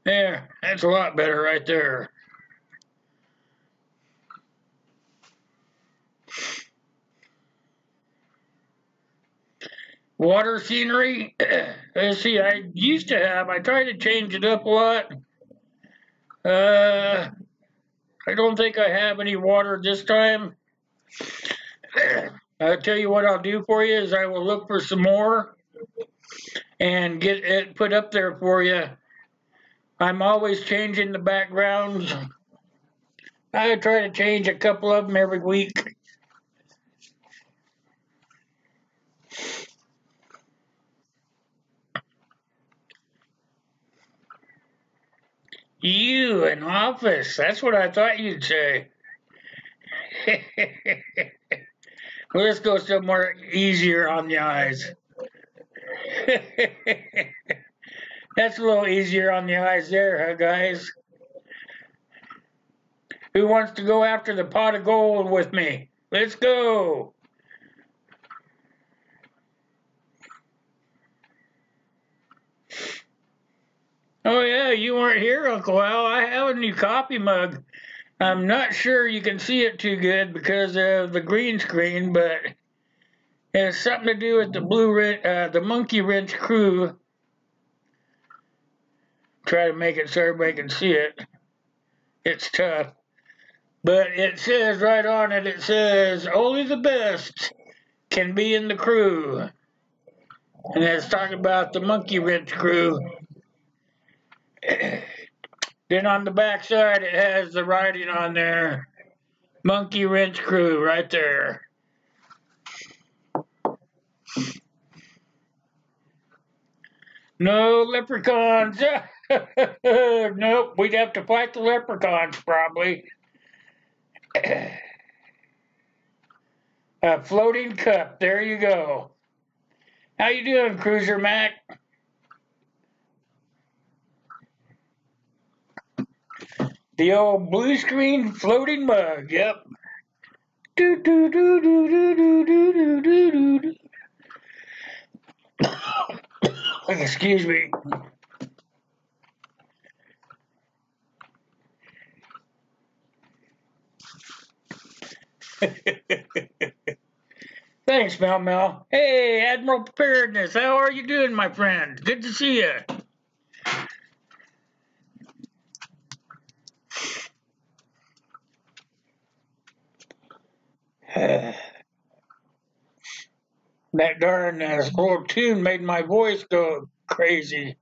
There, that's a lot better right there. Water scenery. Let's see. I tried to change it up a lot. I don't think I have any water this time. I'll tell you what I'll do for you is I will look for some more and get it put up there for you. I'm always changing the backgrounds. I try to change a couple of them every week. You in office. That's what I thought you'd say. Well, let's go somewhere easier on the eyes. That's a little easier on the eyes there, huh, guys? Who wants to go after the pot of gold with me? Let's go. Oh, yeah, you weren't here, Uncle Al. I have a new coffee mug. I'm not sure you can see it too good because of the green screen, but it has something to do with the Monkey Wrench crew. Try to make it so everybody can see it. It's tough. But it says right on it, it says, only the best can be in the crew. And it's talking about the Monkey Wrench crew. Then on the back side, it has the writing on there. Monkey Wrench crew right there. No leprechauns. Nope, we'd have to fight the leprechauns probably. A floating cup. There you go. How you doing, Cruiser Mac? The old blue screen floating mug. Yep. Do do do do do do do do do do. Excuse me. Thanks, Mel Mel. Hey, Admiral Preparedness. How are you doing, my friend? Good to see you. That darn old tune made my voice go crazy.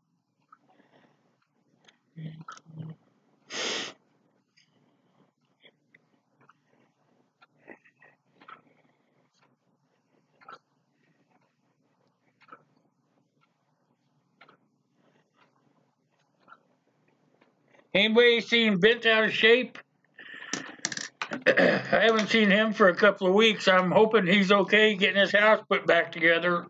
Anybody seen Bent Out of Shape? I haven't seen him for a couple of weeks. I'm hoping he's okay getting his house put back together.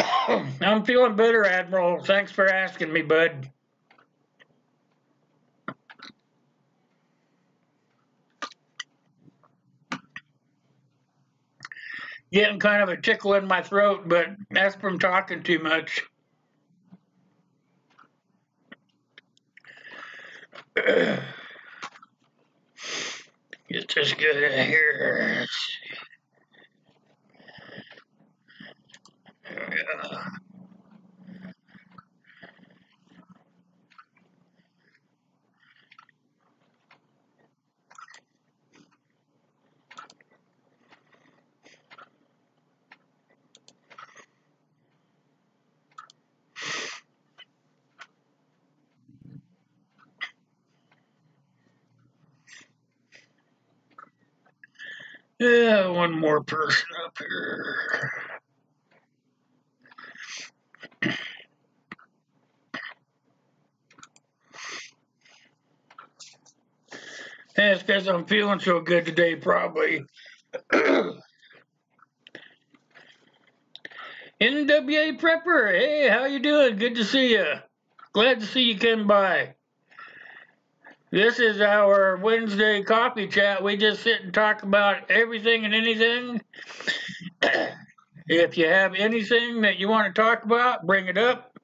I'm feeling better, Admiral. Thanks for asking me, bud. Getting kind of a tickle in my throat, but that's from talking too much. Get this good out of here. Yeah, one more person up here. That's because I'm feeling so good today, probably. NWA Prepper, hey, how you doing? Good to see you. Glad to see you came by. This is our Wednesday coffee chat. We just sit and talk about everything and anything. If you have anything that you want to talk about, bring it up.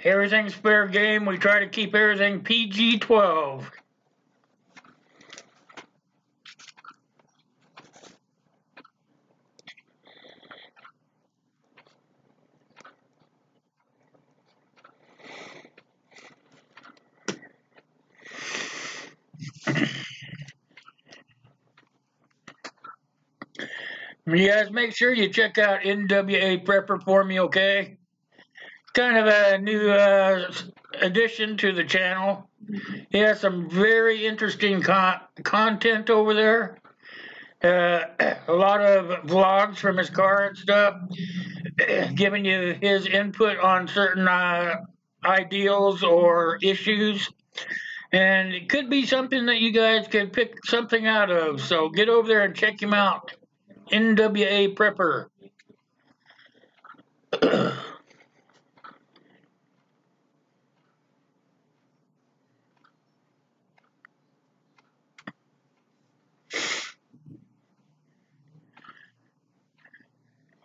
Everything's fair game. We try to keep everything PG-12. You guys make sure you check out NWA Prepper for me, okay? Kind of a new addition to the channel. He has some very interesting content over there. A lot of vlogs from his car and stuff, giving you his input on certain ideals or issues. And it could be something that you guys could pick something out of. So get over there and check him out. NWA Prepper.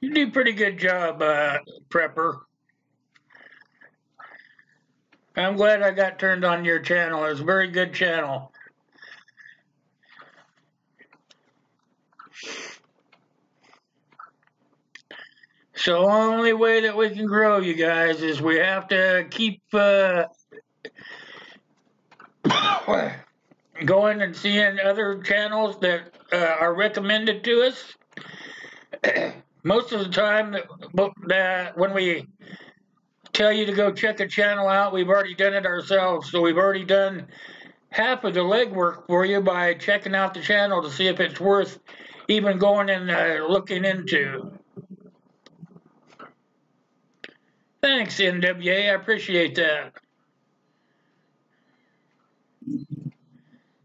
You do a pretty good job, Prepper. I'm glad I got turned on your channel. It's a very good channel. So the only way that we can grow, you guys, is we have to keep going and seeing other channels that are recommended to us. Most of the time, when we tell you to go check a channel out, we've already done it ourselves. So we've already done half of the legwork for you by checking out the channel to see if it's worth even going and looking into. Thanks, NWA. I appreciate that.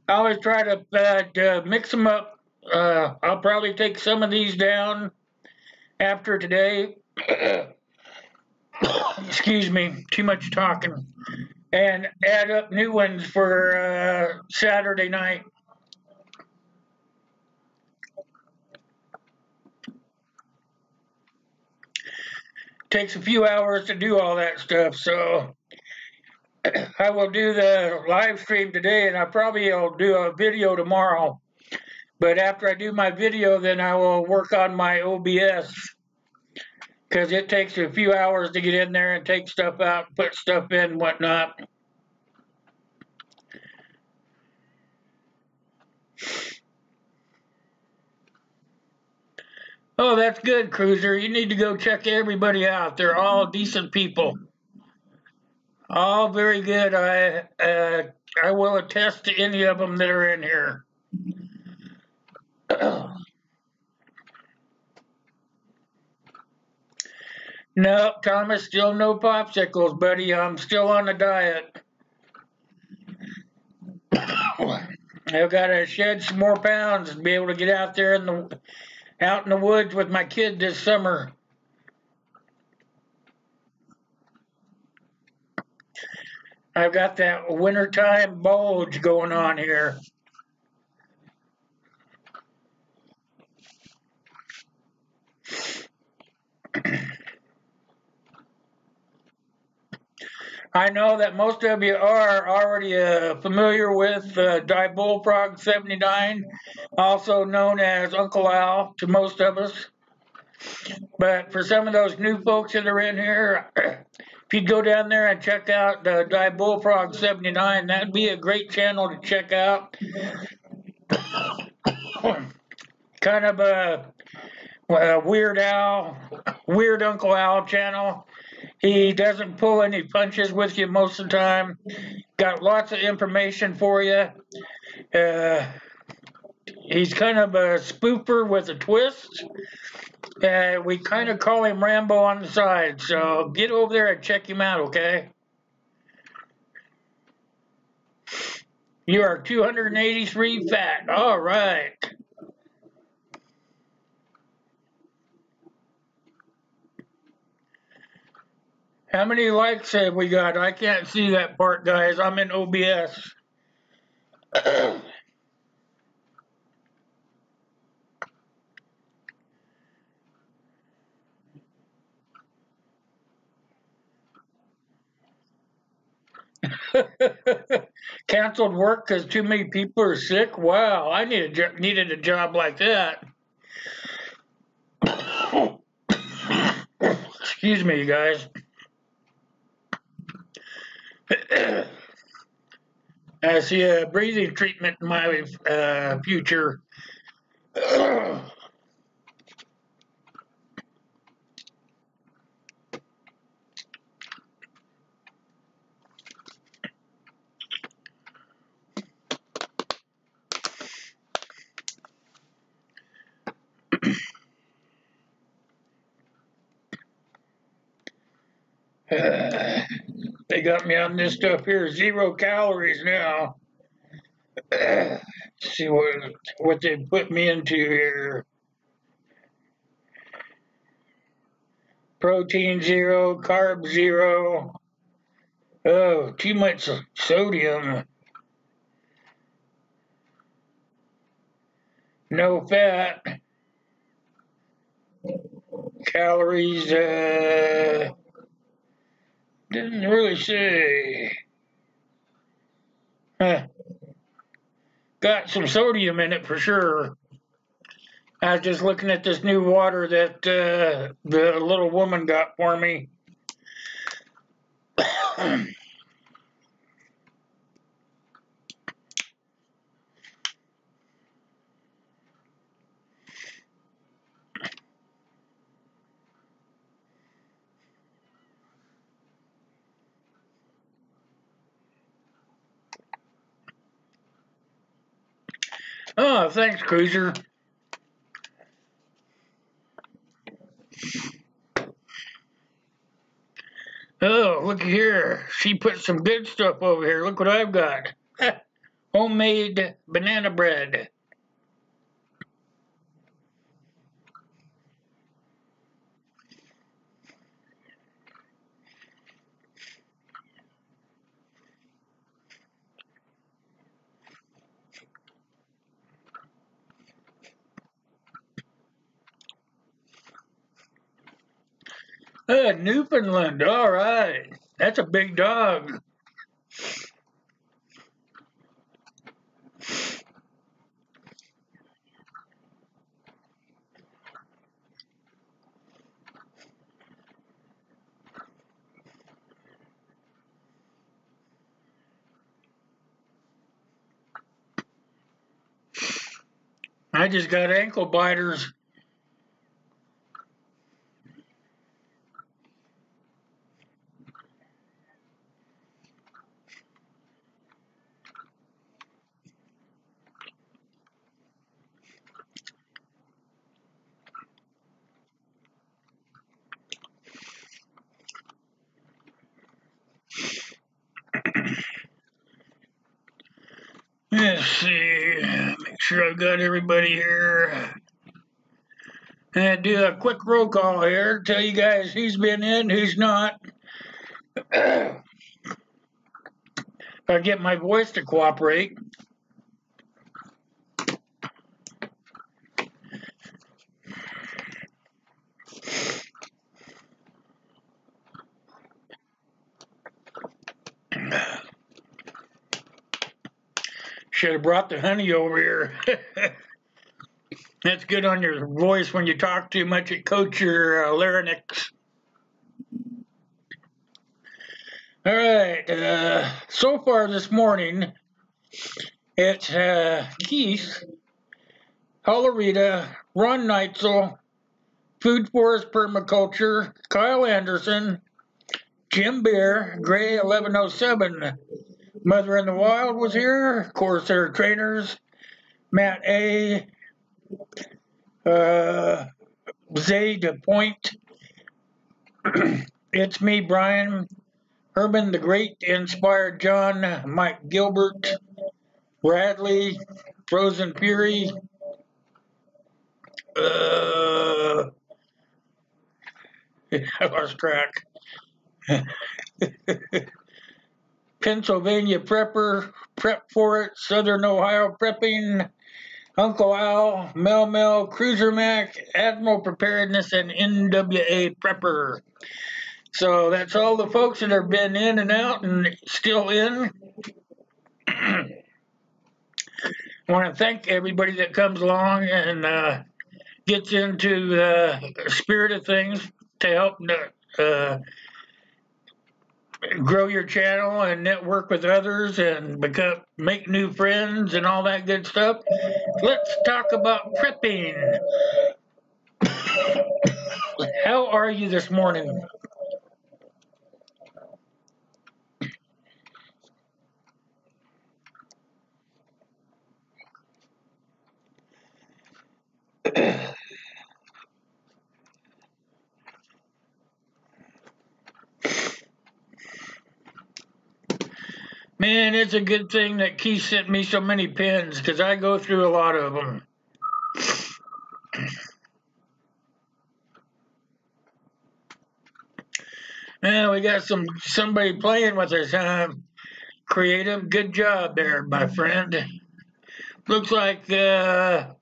I always try to mix them up. I'll probably take some of these down after today. Excuse me, too much talking. And add up new ones for Saturday night. Takes a few hours to do all that stuff, so I will do the live stream today, and I probably will do a video tomorrow. But after I do my video, then I will work on my OBS, because it takes a few hours to get in there and take stuff out, put stuff in, and whatnot. Oh, that's good, Cruiser. You need to go check everybody out. They're all decent people. All very good. I will attest to any of them that are in here. No, Thomas, still no popsicles, buddy. I'm still on the diet. I've got to shed some more pounds and be able to get out there out in the woods with my kid this summer. I've got that wintertime bulge going on here. I know that most of you are already familiar with Die Bullfrog 79, also known as Uncle Al to most of us. But for some of those new folks that are in here, if you'd go down there and check out Die Bullfrog 79, that'd be a great channel to check out. Kind of a Weird Uncle Al channel. He doesn't pull any punches with you most of the time. Got lots of information for you. He's kind of a spoofer with a twist. We kind of call him Rambo on the side. So get over there and check him out, okay? You are 283 fat. All right. How many likes have we got? I can't see that part, guys. I'm in OBS. Canceled work because too many people are sick? Wow, I needed a job like that. Excuse me, you guys. I see a breathing treatment in my future. They got me on this stuff here, 0 calories now. Let's see what they put me into here. Protein 0, carb 0. Oh, too much sodium. No fat. Calories, didn't really say. Huh. Got some sodium in it for sure. I was just looking at this new water that the little woman got for me. Oh, thanks, Cruiser. Oh, look here. She put some good stuff over here. Look what I've got. Homemade banana bread. Newfoundland. All right. That's a big dog. I just got ankle biters. Let's see. Make sure I've got everybody here. And do a quick roll call here. Tell you guys who's been in, who's not. I get my voice to cooperate. Should have brought the honey over here. That's good on your voice when you talk too much. It coats your larynx. All right. So far this morning, it's Keith, Hollerita, Ron Neitzel, Food Forest Permaculture, Kyle Anderson, Jim Beer, Gray 1107. Mother in the Wild was here. Of course, their trainers, Matt A., Zay DePoint. It's me, Brian. Herman the Great inspired John, Mike Gilbert, Bradley, Frozen Fury, I lost track. Pennsylvania Prepper, Prep for It, Southern Ohio Prepping, Uncle Al, Mel, Cruiser Mac, Admiral Preparedness, and NWA Prepper. So that's all the folks that have been in and out and still in. I want to thank everybody that comes along and gets into the spirit of things to help grow your channel and network with others and make new friends and all that good stuff. Let's talk about prepping. How are you this morning? Man, it's a good thing that Keith sent me so many pins, because I go through a lot of them. Well, we got somebody playing with us, huh? Creative, good job there, my friend. Looks like Priatum,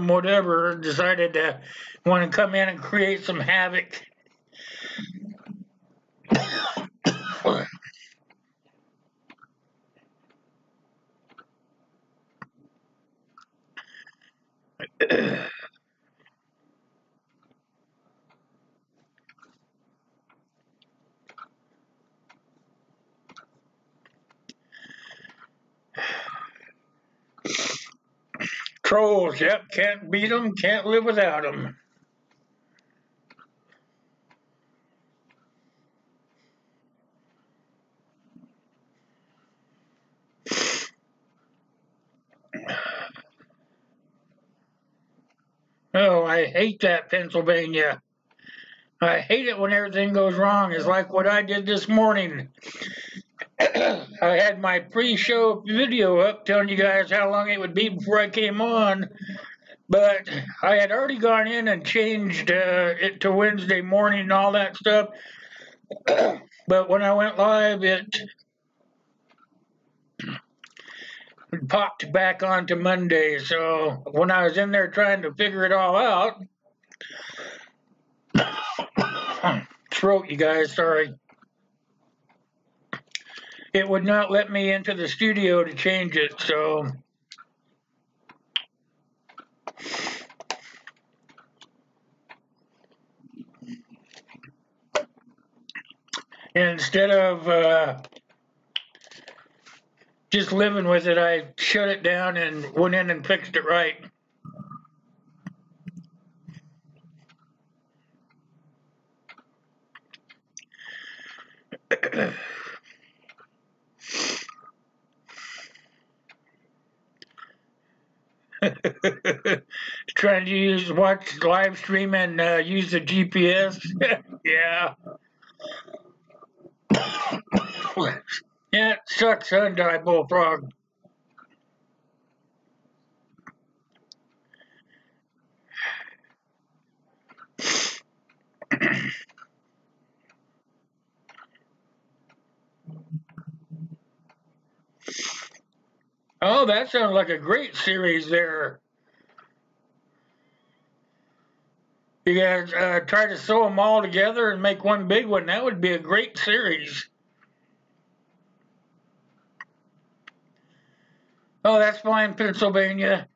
whatever, decided to want to come in and create some havoc. Trolls, yep, can't beat them, can't live without them. Oh, I hate that, Pennsylvania. I hate it when everything goes wrong. It's like what I did this morning. I had my pre-show video up telling you guys how long it would be before I came on, but I had already gone in and changed it to Wednesday morning and all that stuff. But when I went live, it popped back onto Monday. So when I was in there trying to figure it all out, throat, you guys, sorry. It would not let me into the studio to change it, so instead of just living with it, I shut it down and went in and fixed it right. Trying to watch live stream and use the GPS. Yeah. Yeah, it sucks, huh, Die Bullfrog? Oh, that sounds like a great series there. You guys try to sew them all together and make one big one. That would be a great series. Oh, that's fine, Pennsylvania.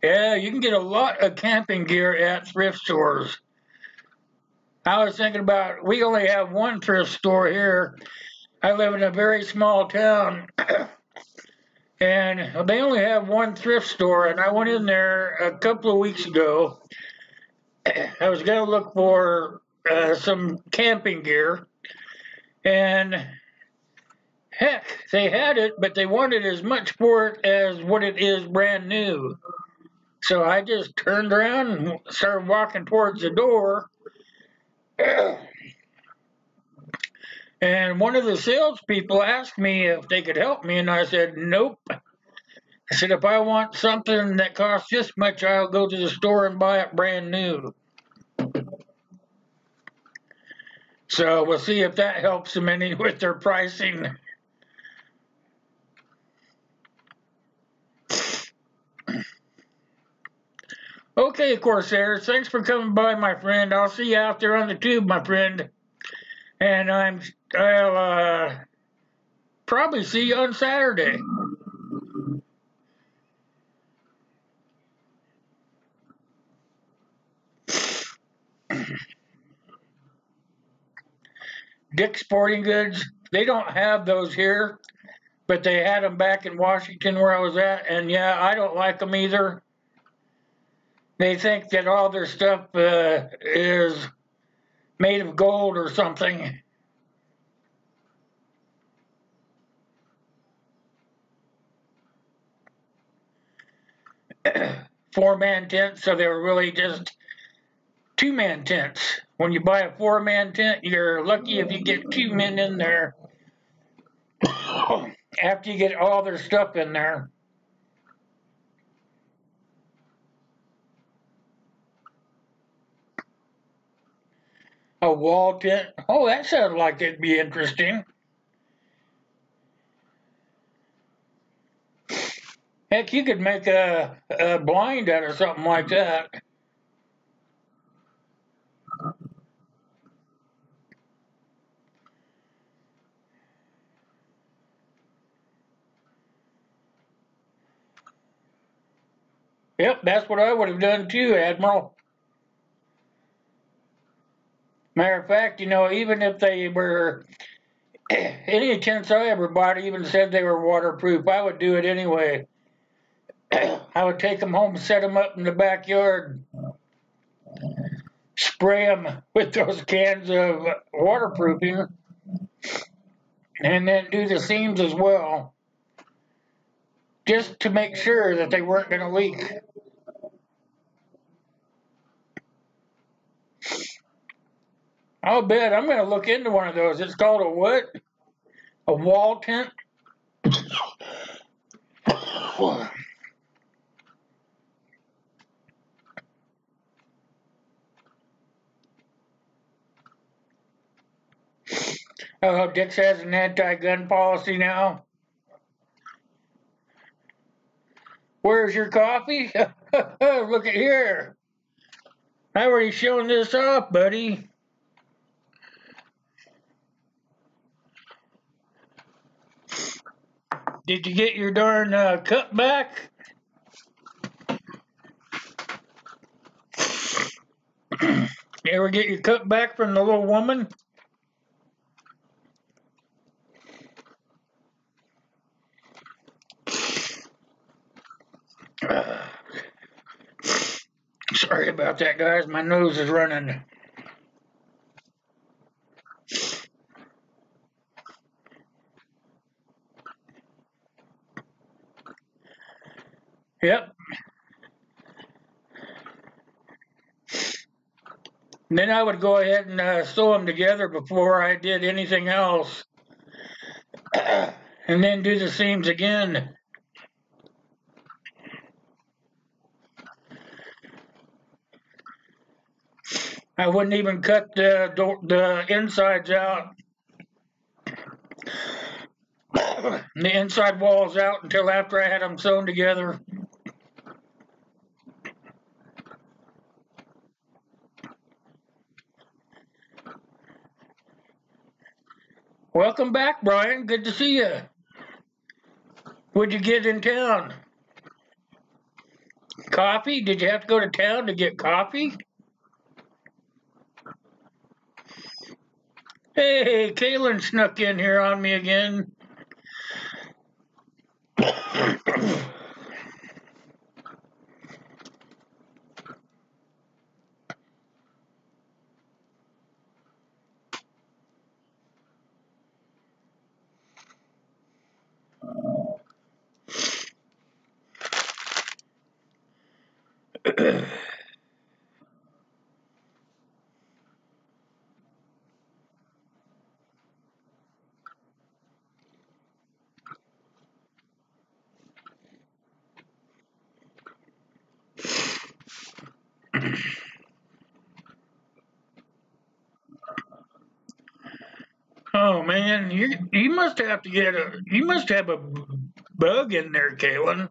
Yeah, you can get a lot of camping gear at thrift stores. I was thinking about, we only have one thrift store here. I live in a very small town, and they only have one thrift store, and I went in there a couple of weeks ago. I was going to look for some camping gear, and heck, they had it, but they wanted as much for it as what it is brand new. So I just turned around and started walking towards the door. And one of the salespeople asked me if they could help me, and I said, nope. I said, if I want something that costs this much, I'll go to the store and buy it brand new. So we'll see if that helps them any with their pricing. Okay, Corsairs, thanks for coming by, my friend. I'll see you out there on the tube, my friend. And I'll probably see you on Saturday. Dick's Sporting Goods, they don't have those here, but they had them back in Washington where I was at. And yeah, I don't like them either. They think that all their stuff is made of gold or something. 4-man tents, so they were really just 2-man tents. When you buy a 4-man tent, you're lucky if you get 2 men in there after you get all their stuff in there. A wall tent. Oh, that sounds like it'd be interesting. Heck, you could make a blind out of something like that. Yep, that's what I would have done too, Admiral. Matter of fact, even if they were, any tents I ever bought even said they were waterproof, I would do it anyway. I would take them home, set them up in the backyard, spray them with those cans of waterproofing, and then do the seams as well, just to make sure that they weren't going to leak. I'll bet I'm going to look into one of those. It's called a what? A wall tent? Oh, Dix has an anti-gun policy now. Where's your coffee? Look at here. How are you showing this off, buddy? Did you get your darn cup back? You ever get your cup back from the little woman? Sorry about that, guys. My nose is running. Yep. And then I would go ahead and sew them together before I did anything else. And then do the seams again. I wouldn't even cut the insides out. The inside walls out until after I had them sewn together. Welcome back, Brian. Good to see you. What'd you get in town? Coffee? Did you have to go to town to get coffee? Hey, Kaylin snuck in here on me again. Oh man, you must have to you must have a bug in there, Kaylin.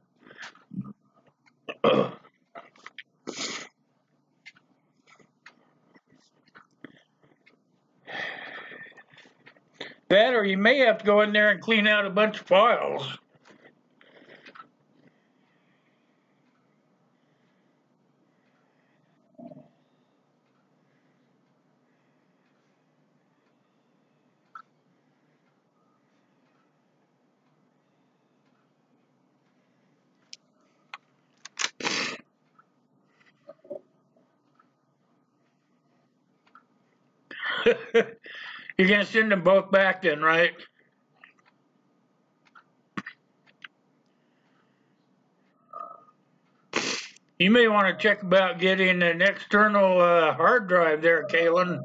That, or you may have to go in there and clean out a bunch of files. You're gonna send them both back then, right? You may want to check about getting an external hard drive there, Kalen,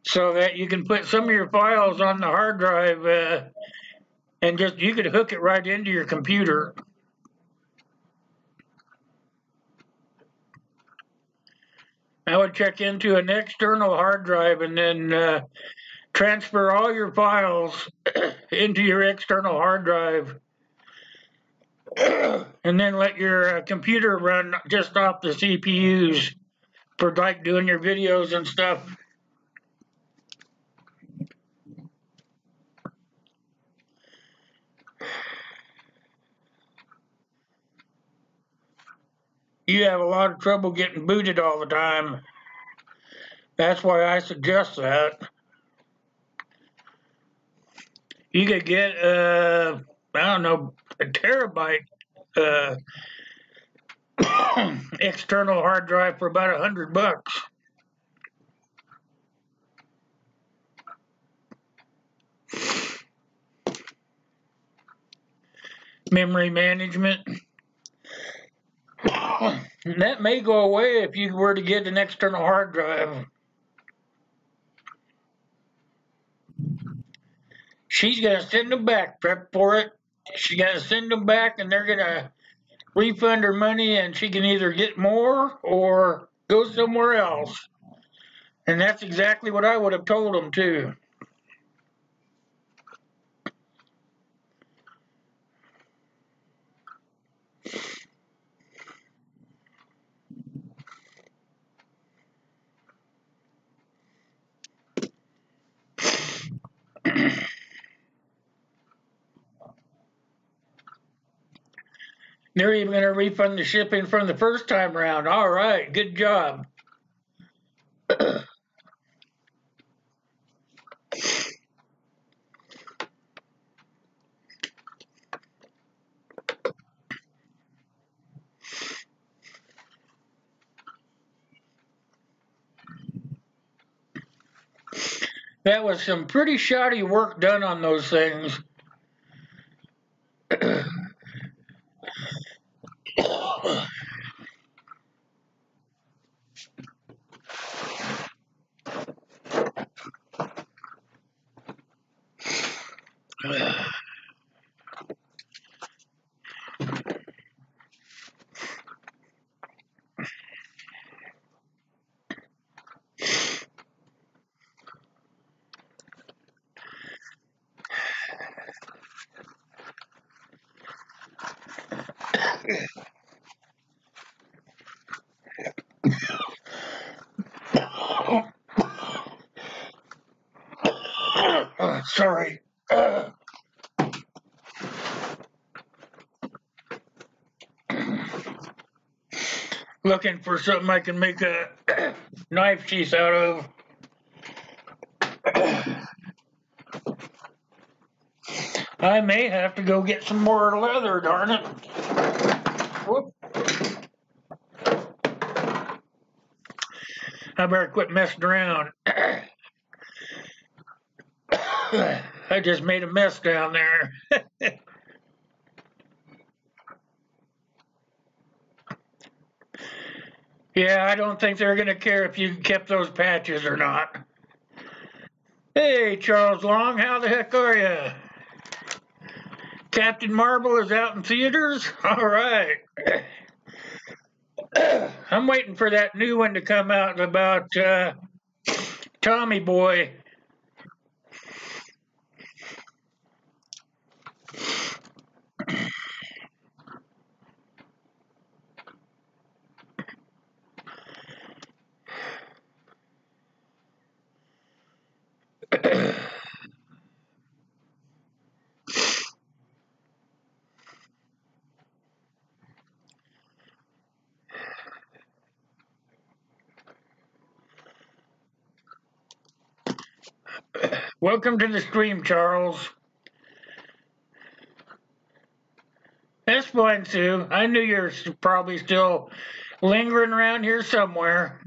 so that you can put some of your files on the hard drive and just you could hook it right into your computer. I would check into an external hard drive and then transfer all your files into your external hard drive and then let your computer run just off the CPUs for like doing your videos and stuff. You have a lot of trouble getting booted all the time. That's why I suggest that. You could get, I don't know, a terabyte external hard drive for about $100. Memory management. That may go away if you were to get an external hard drive. She's going to send them back, prep for it. She's going to send them back and they're going to refund her money and she can either get more or go somewhere else. And that's exactly what I would have told them too. They're even going to refund the shipping from the first time around. All right, good job. That was some pretty shoddy work done on those things. Sorry. Looking for something I can make a knife sheath out of. I may have to go get some more leather, darn it. Whoop. I better quit messing around. I just made a mess down there. Yeah, I don't think they're going to care if you kept those patches or not. Hey, Charles Long, how the heck are you? Captain Marvel is out in theaters? All right. I'm waiting for that new one to come out about Tommy Boy. Welcome to the stream, Charles. That's fine, Sue. I knew you're probably still lingering around here somewhere.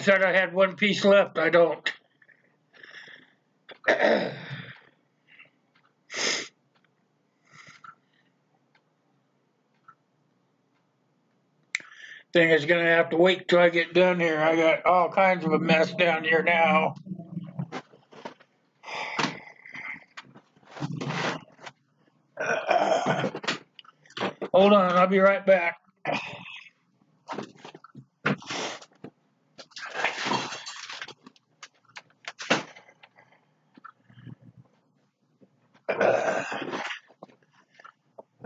said I had one piece left. I don't. Thing is gonna have to wait till I get done here. I got all kinds of a mess down here now. Hold on, I'll be right back.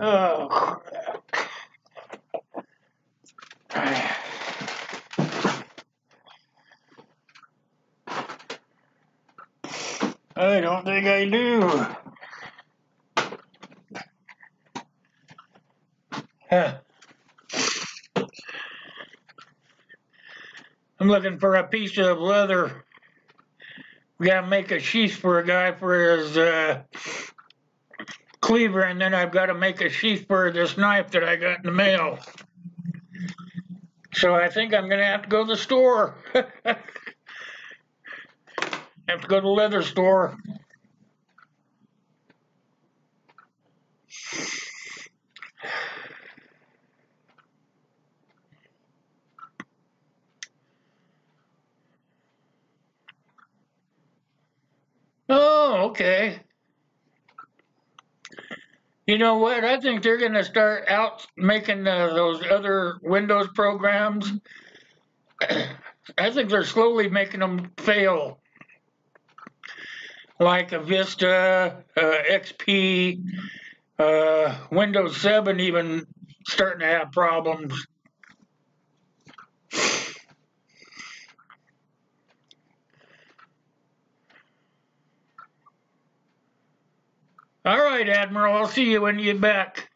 Oh, I don't think I do. Huh. I'm looking for a piece of leather. We gotta make a sheath for a guy for his cleaver, and then I've got to make a sheath for this knife that I got in the mail. So I think I'm gonna have to go to the store. Have to go to the leather store. Oh, okay. You know what? I think they're going to start out making those other Windows programs. I think they're slowly making them fail. Like a Vista, XP, Windows 7 even starting to have problems. All right, Admiral, I'll see you when you get back.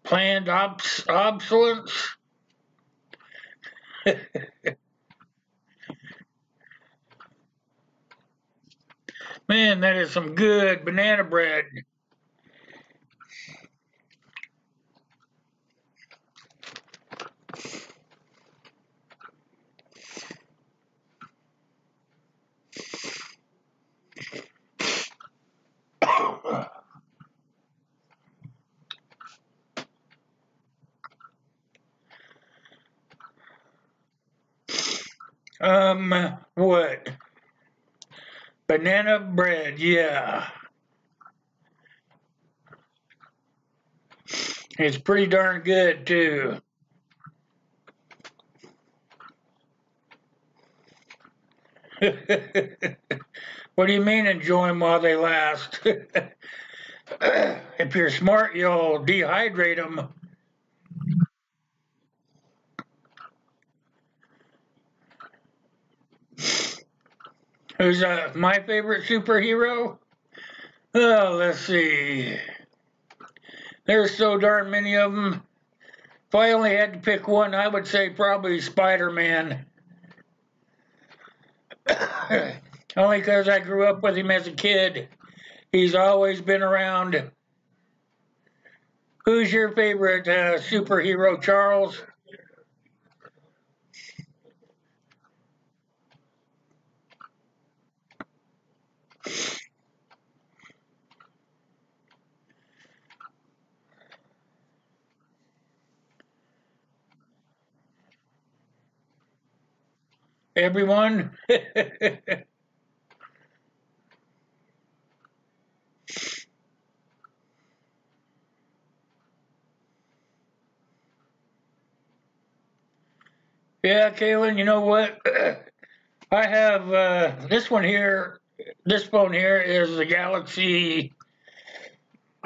Planned obsolescence. Man, that is some good banana bread. What? Banana bread, yeah. It's pretty darn good, too. What do you mean enjoy them while they last? If you're smart, you'll dehydrate them. Who's my favorite superhero? Oh, let's see. There's so darn many of them. If I only had to pick one, I would say probably Spider-Man. Only because I grew up with him as a kid. He's always been around. Who's your favorite superhero, Charles? Everyone? Yeah, Kaylin, you know what? I have this one here. This phone here is the Galaxy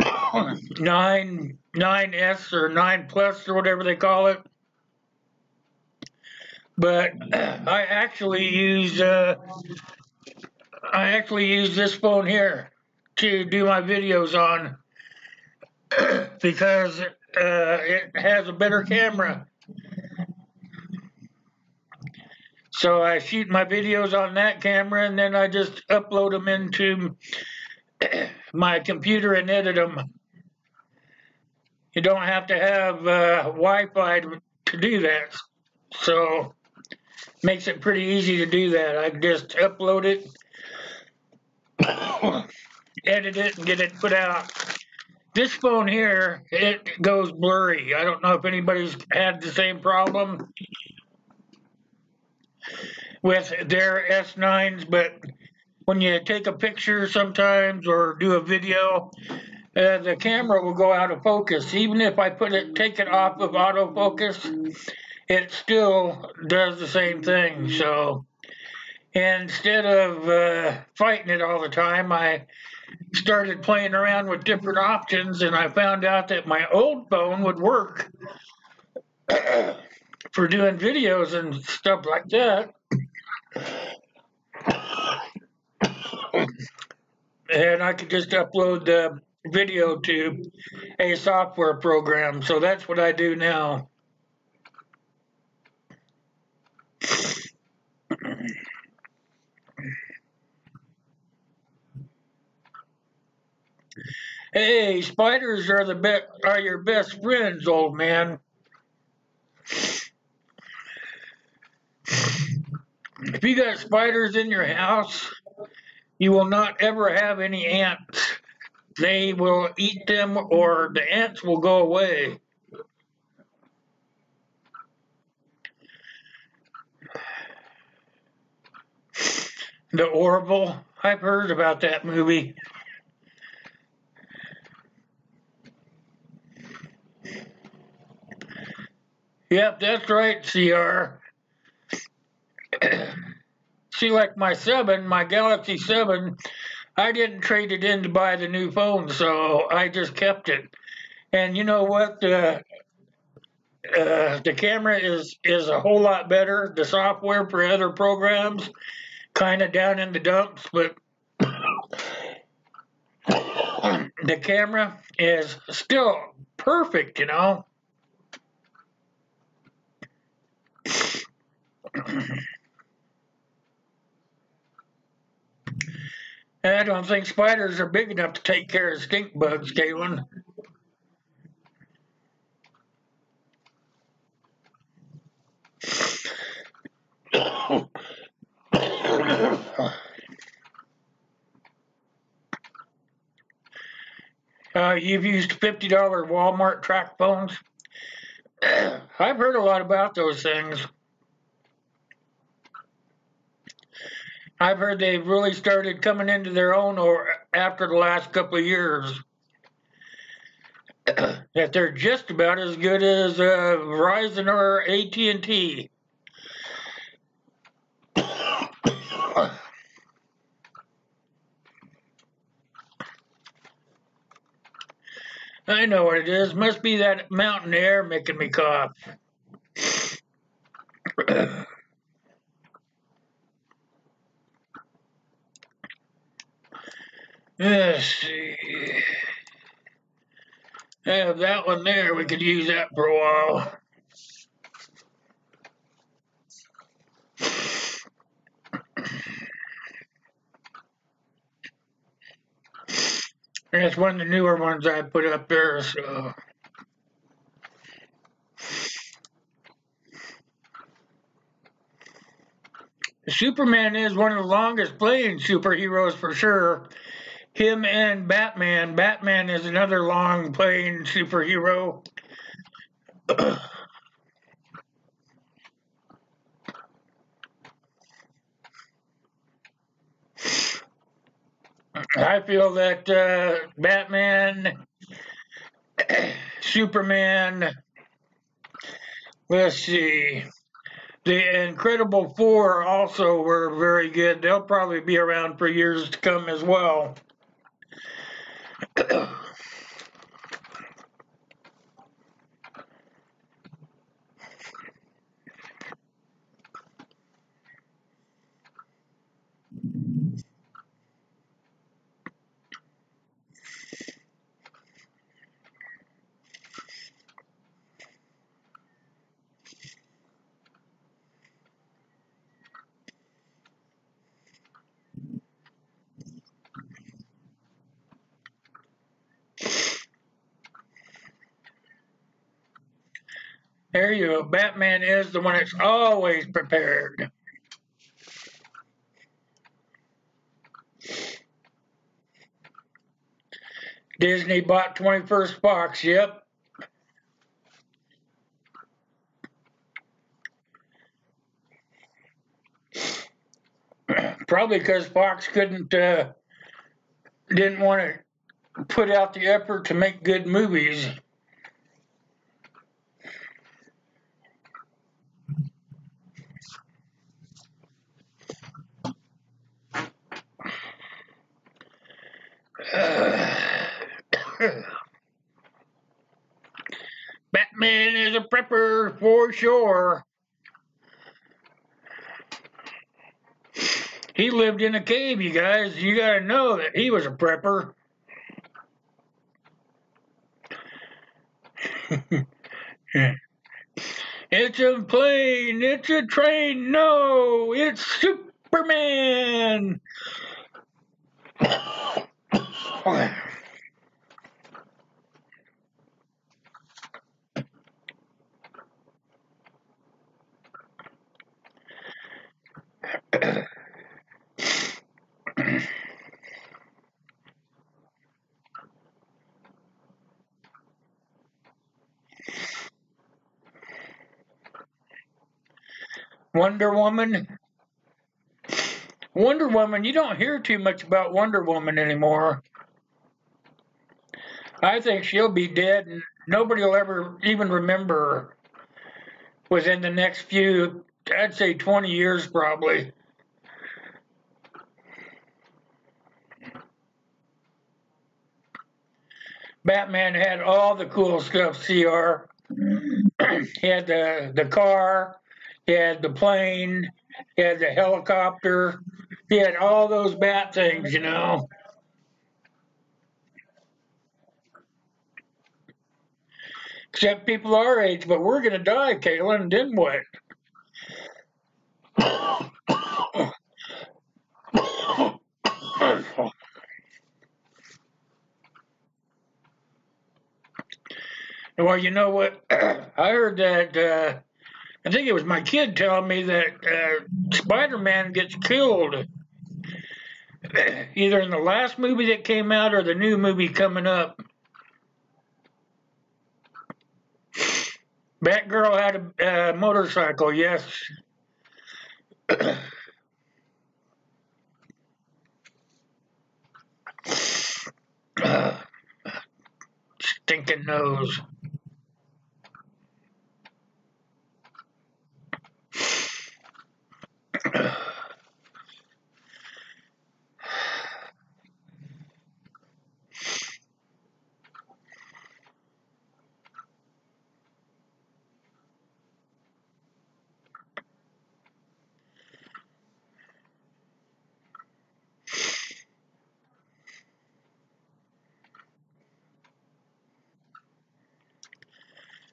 9S or 9 Plus or whatever they call it. But I actually use this phone here to do my videos on because it has a better camera. So I shoot my videos on that camera, and then I just upload them into my computer and edit them. You don't have to have Wi-Fi to do that. So makes it pretty easy to do that. I just upload it, edit it, and get it put out. This phone here, it goes blurry. I don't know if anybody's had the same problem with their S9s, but when you take a picture sometimes or do a video, the camera will go out of focus. Even if I take it off of autofocus, it still does the same thing. So instead of fighting it all the time, I started playing around with different options, and I found out that my old phone would work for doing videos and stuff like that. And I could just upload the video to a software program. So that's what I do now. Hey, spiders are your best friends, old man. If you got spiders in your house, you will not ever have any ants. They will eat them, or the ants will go away. The Orville, I've heard about that movie. Yep, that's right, CR. See, like my Galaxy 7, I didn't trade it in to buy the new phone, so I just kept it. And you know what? The camera is a whole lot better. The software for other programs, kind of down in the dumps, but the camera is still perfect, you know. I don't think spiders are big enough to take care of stink bugs, Galen. You've used $50 Walmart track phones? I've heard a lot about those things. I've heard they've really started coming into their own after the last couple of years. That they're just about as good as Verizon or AT&T. I know what it is. Must be that mountain air making me cough. Let's see. I have that one there. We could use that for a while. That's one of the newer ones I put up there. So. Superman is one of the longest playing superheroes for sure. Him and Batman. Batman is another long playing superhero. I feel that Batman, Superman, let's see, the Incredible Four also were very good. They'll probably be around for years to come as well. There you go. Batman is the one that's always prepared. Disney bought 21st Fox, yep. Probably because Fox didn't want to put out the effort to make good movies. Batman is a prepper for sure. He lived in a cave, you guys. You gotta know that he was a prepper. It's a plane, it's a train, no, it's Superman. Wonder Woman. Wonder Woman, you don't hear too much about Wonder Woman anymore. I think she'll be dead and nobody will ever even remember her within the next few, I'd say 20 years probably. Batman had all the cool stuff, CR. He had the car, he had the plane, he had the helicopter, he had all those bat things, you know. Except people our age, but we're gonna die, Caitlin, then what? Well, you know what? I heard that, I think it was my kid telling me that Spider-Man gets killed either in the last movie that came out or the new movie coming up. Batgirl had a motorcycle, yes. Stinking nose.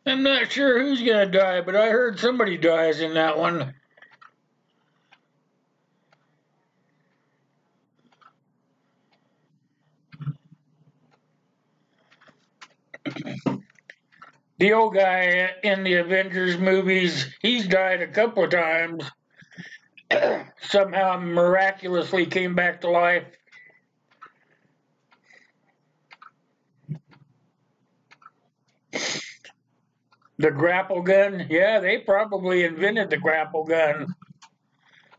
I'm not sure who's gonna die, but I heard somebody dies in that one. The old guy in the Avengers movies, he's died a couple of times. Somehow miraculously came back to life. The grapple gun, yeah, they probably invented the grapple gun.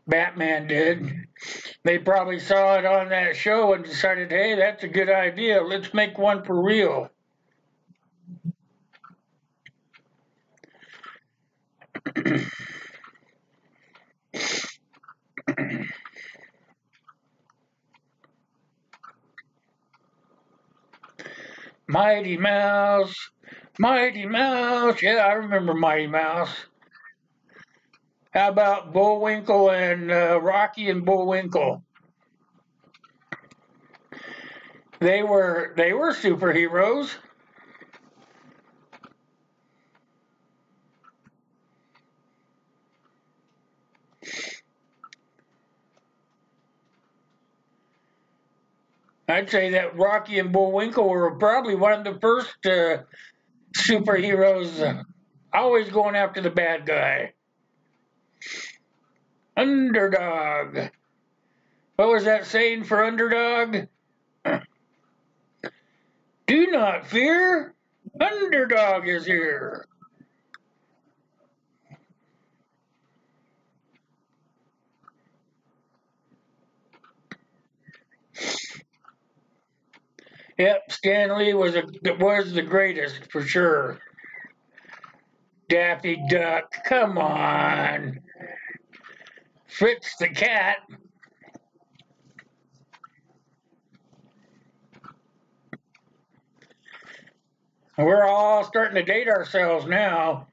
Batman did. They probably saw it on that show and decided, hey, that's a good idea. Let's make one for real. Mighty Mouse, Mighty Mouse. Yeah, I remember Mighty Mouse. How about Bullwinkle and Rocky and Bullwinkle? They were superheroes. I'd say that Rocky and Bullwinkle were probably one of the first superheroes Always going after the bad guy. Underdog. What was that saying for underdog? Do not fear. Underdog is here. Yep, Stan Lee was the greatest for sure. Daffy Duck, come on. Fritz the cat. We're all starting to date ourselves now.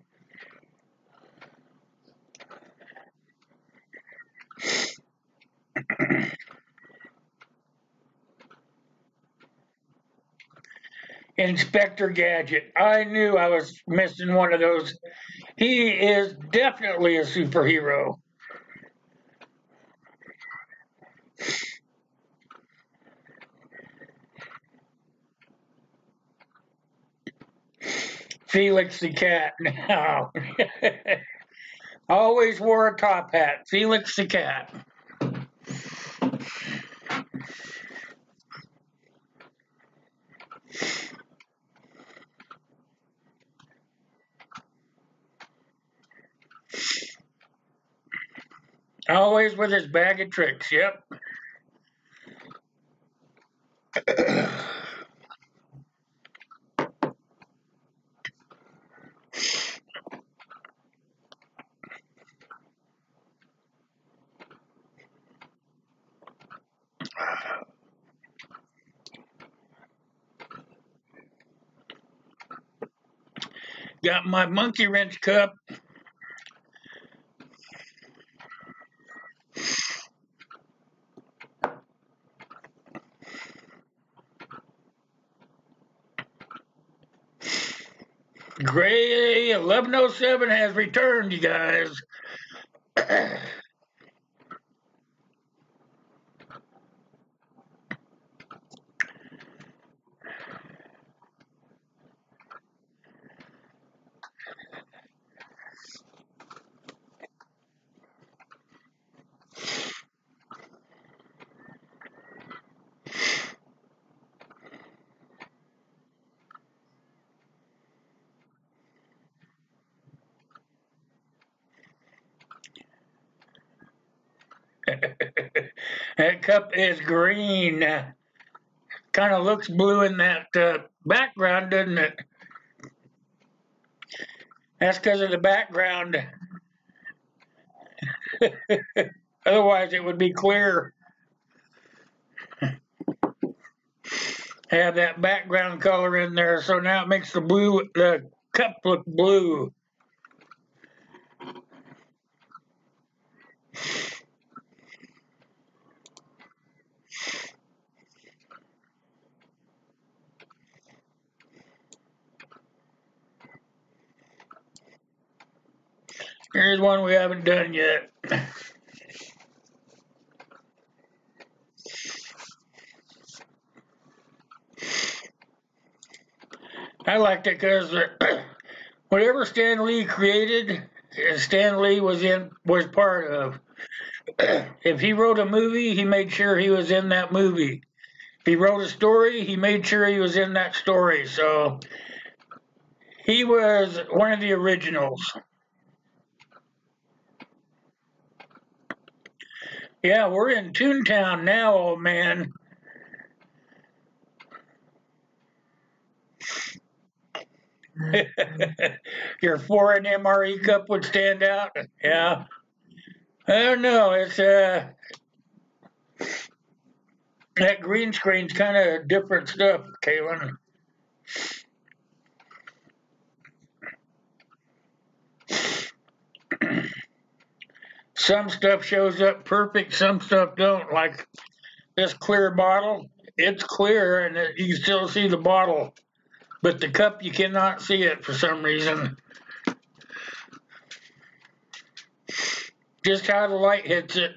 Inspector Gadget. I knew I was missing one of those. He is definitely a superhero. Felix the cat. Now. Always wore a top hat. Felix the cat. Always with his bag of tricks. Yep. Got my monkey wrench cup. Gray 1107 has returned, you guys. That cup is green. Kind of looks blue in that background, doesn't it? That's because of the background. Otherwise, it would be clear. Have that background color in there, so now it makes the cup look blue. Here's one we haven't done yet. I liked it because whatever Stan Lee created, Stan Lee was part of. If he wrote a movie, he made sure he was in that movie. If he wrote a story, he made sure he was in that story. So he was one of the originals. Yeah, we're in Toontown now, old man. Your foreign MRE cup would stand out. Yeah. I don't know. It's that green screen's kind of different stuff, Kaylin. Some stuff shows up perfect, some stuff don't. Like this clear bottle, it's clear and you can still see the bottle, but the cup you cannot see it for some reason. Just how the light hits it.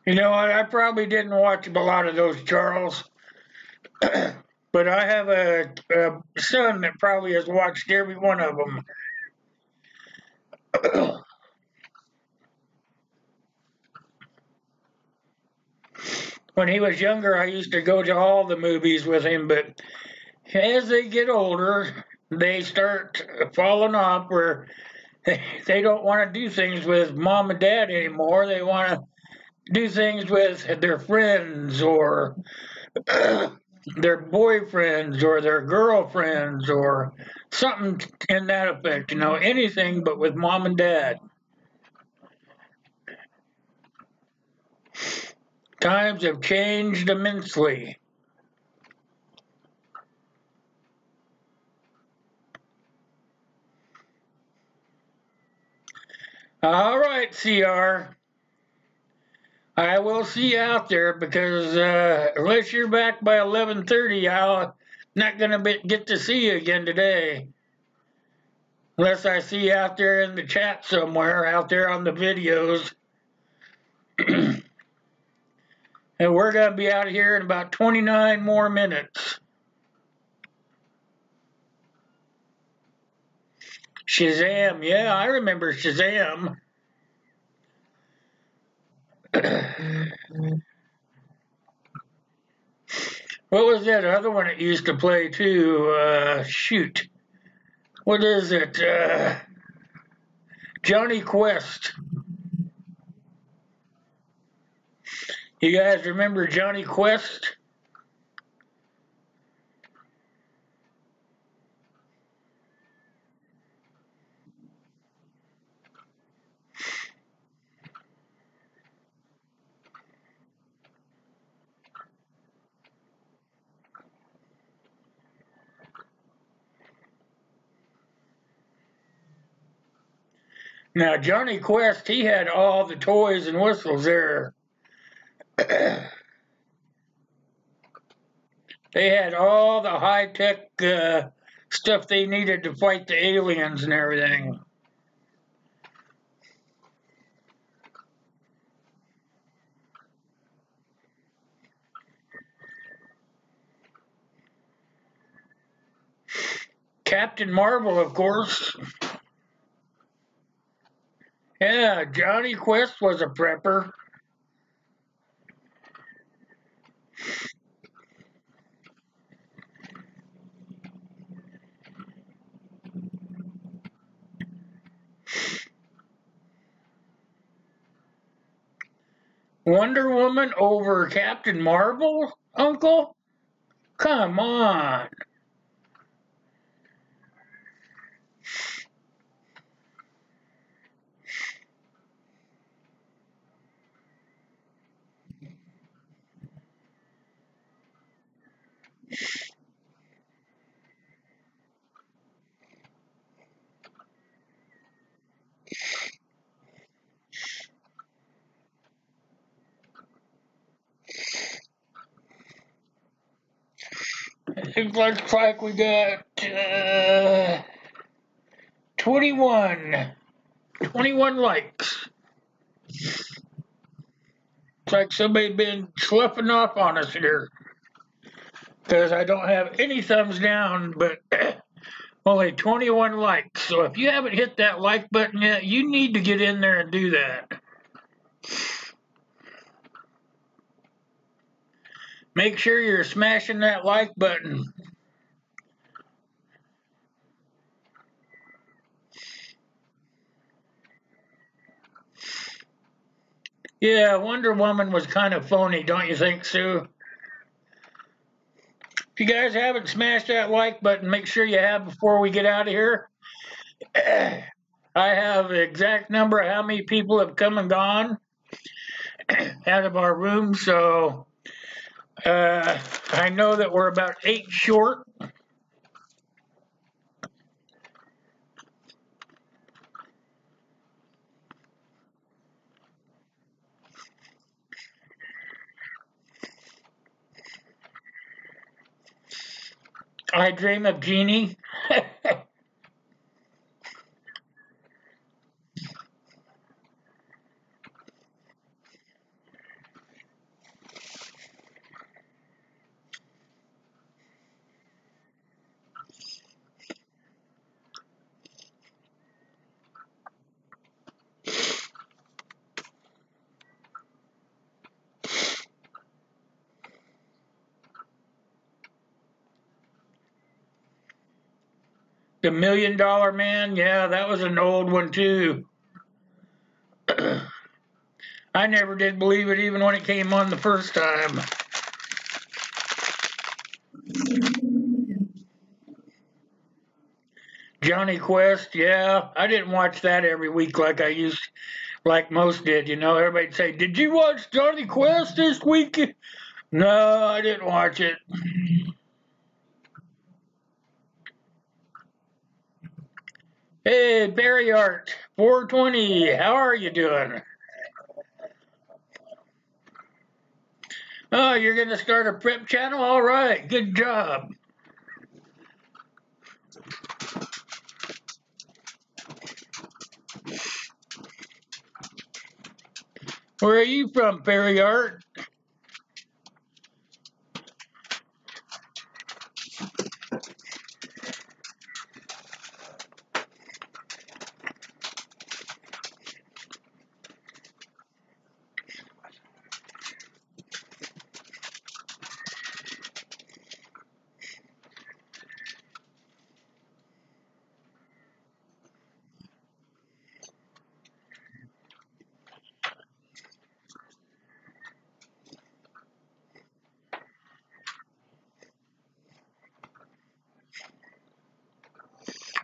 You know, I probably didn't watch a lot of those, Charles, but I have a son that probably has watched every one of them. When he was younger, I used to go to all the movies with him, but as they get older, they start falling off where they don't want to do things with mom and dad anymore. They want to do things with their friends or their boyfriends or their girlfriends or something in that effect, you know, anything but with mom and dad. Times have changed immensely. All right, CR. I will see you out there because unless you're back by 11:30, I'm not going to get to see you again today. Unless I see you out there in the chat somewhere, out there on the videos. And we're going to be out here in about 29 more minutes. Shazam, yeah, I remember Shazam. What was that other one it used to play too? Shoot. What is it? Johnny Quest. You guys remember Johnny Quest? Now, Johnny Quest, he had all the toys and whistles there. They had all the high-tech stuff they needed to fight the aliens and everything. Captain Marvel, of course. Yeah, Johnny Quest was a prepper. Wonder Woman over Captain Marvel, Uncle? Come on. It looks like we got 21 likes. It's like somebody been sloughing off on us here. Because I don't have any thumbs down, but only 21 likes. So if you haven't hit that like button yet, you need to get in there and do that. Make sure you're smashing that like button. Yeah, Wonder Woman was kind of phony, don't you think, Sue? If you guys haven't smashed that like button, make sure you have before we get out of here. I have the exact number of how many people have come and gone out of our room, so I know that we're about 8 short. I dream of Jeannie. The $1 Million Man, yeah, that was an old one too. I never did believe it even when it came on the first time. Johnny Quest, yeah, I didn't watch that every week like most did. You know, everybody'd say, "Did you watch Johnny Quest this week?" No, I didn't watch it. Hey, Barry Art, 420, how are you doing? Oh, you're going to start a prep channel? All right, good job. Where are you from, Barry Art?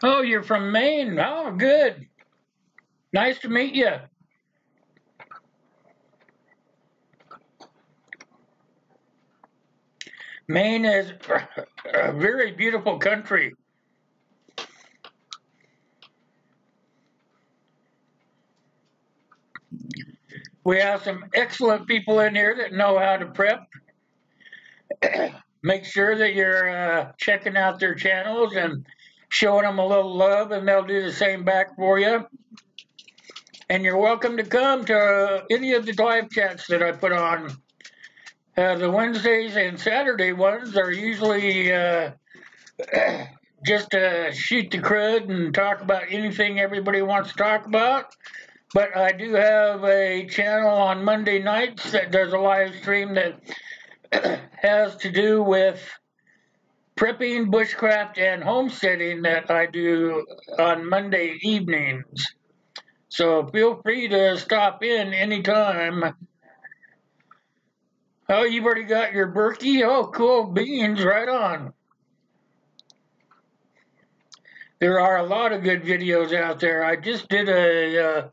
Oh, you're from Maine. Oh, good. Nice to meet you. Maine is a very beautiful country. We have some excellent people in here that know how to prep. Make sure that you're checking out their channels and showing them a little love, and they'll do the same back for you. And you're welcome to come to any of the live chats that I put on. The Wednesdays and Saturday ones are usually just to shoot the crud and talk about anything everybody wants to talk about. But I do have a channel on Monday nights that does a live stream that has to do with prepping, bushcraft, and homesteading that I do on Monday evenings. So feel free to stop in anytime. Oh, you've already got your Berkey? Oh, cool. Beans, right on. There are a lot of good videos out there. I just did a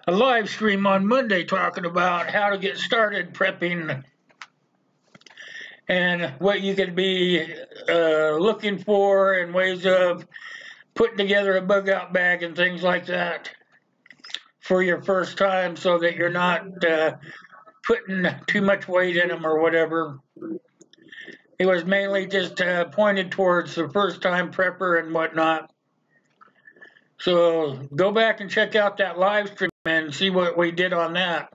live stream on Monday talking about how to get started prepping and what you could be looking for and ways of putting together a bug out bag and things like that for your first time so that you're not putting too much weight in them or whatever. It was mainly just pointed towards the first time prepper and whatnot. So go back and check out that live stream and see what we did on that.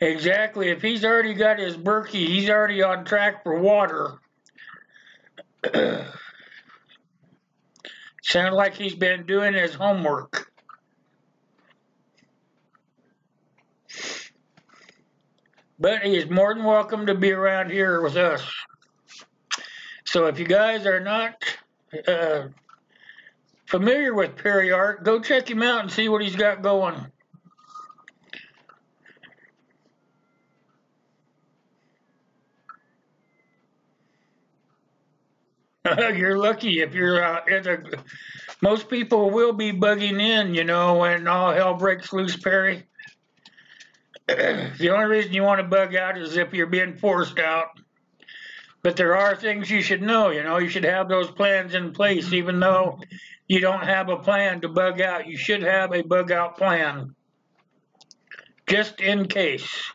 Exactly. If he's already got his Berkey, he's already on track for water. Sounds like he's been doing his homework. But he is more than welcome to be around here with us. So if you guys are not familiar with Perry Art, go check him out and see what he's got going. You're lucky if you're most people will be bugging in, you know, when all hell breaks loose, Perry. The only reason you want to bug out is if you're being forced out. But there are things you should know, you know, you should have those plans in place. Even though you don't have a plan to bug out, you should have a bug out plan. Just in case.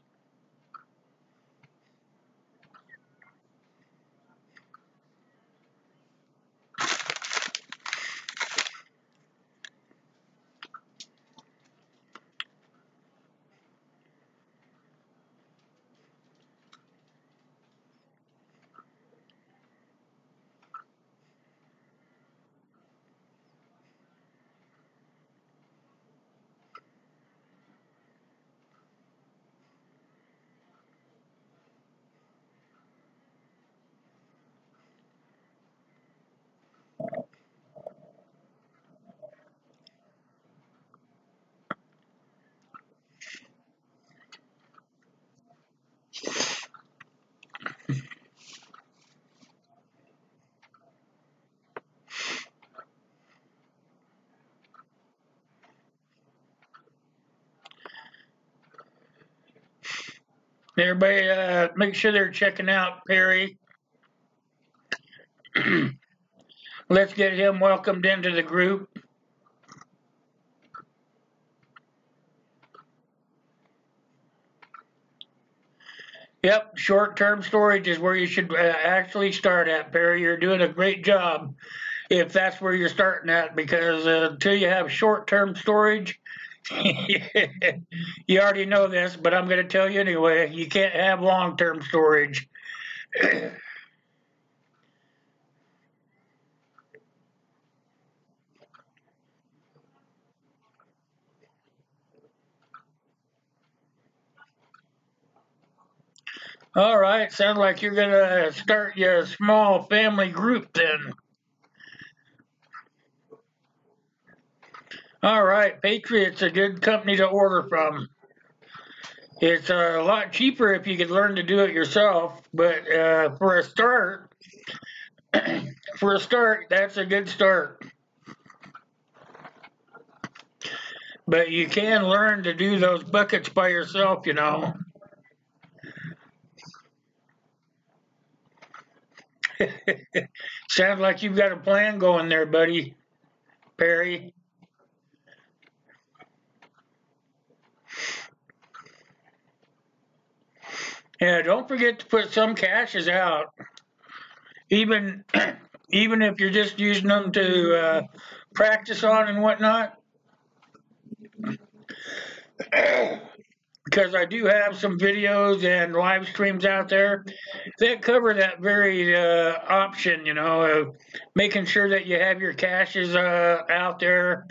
Everybody, make sure they're checking out Perry. Let's get him welcomed into the group. Yep, short-term storage is where you should actually start at, Perry. You're doing a great job if that's where you're starting at, because until you have short-term storage, you already know this, but I'm going to tell you anyway, you can't have long-term storage. All right, sounds like you're going to start your small family group then. All right, Patriot's a good company to order from. It's a lot cheaper if you could learn to do it yourself, but for a start, that's a good start. But you can learn to do those buckets by yourself, you know. Sounds like you've got a plan going there, buddy, Perry. Yeah, don't forget to put some caches out, even even if you're just using them to practice on and whatnot. Because I do have some videos and live streams out there that cover that very option, you know, of making sure that you have your caches out there,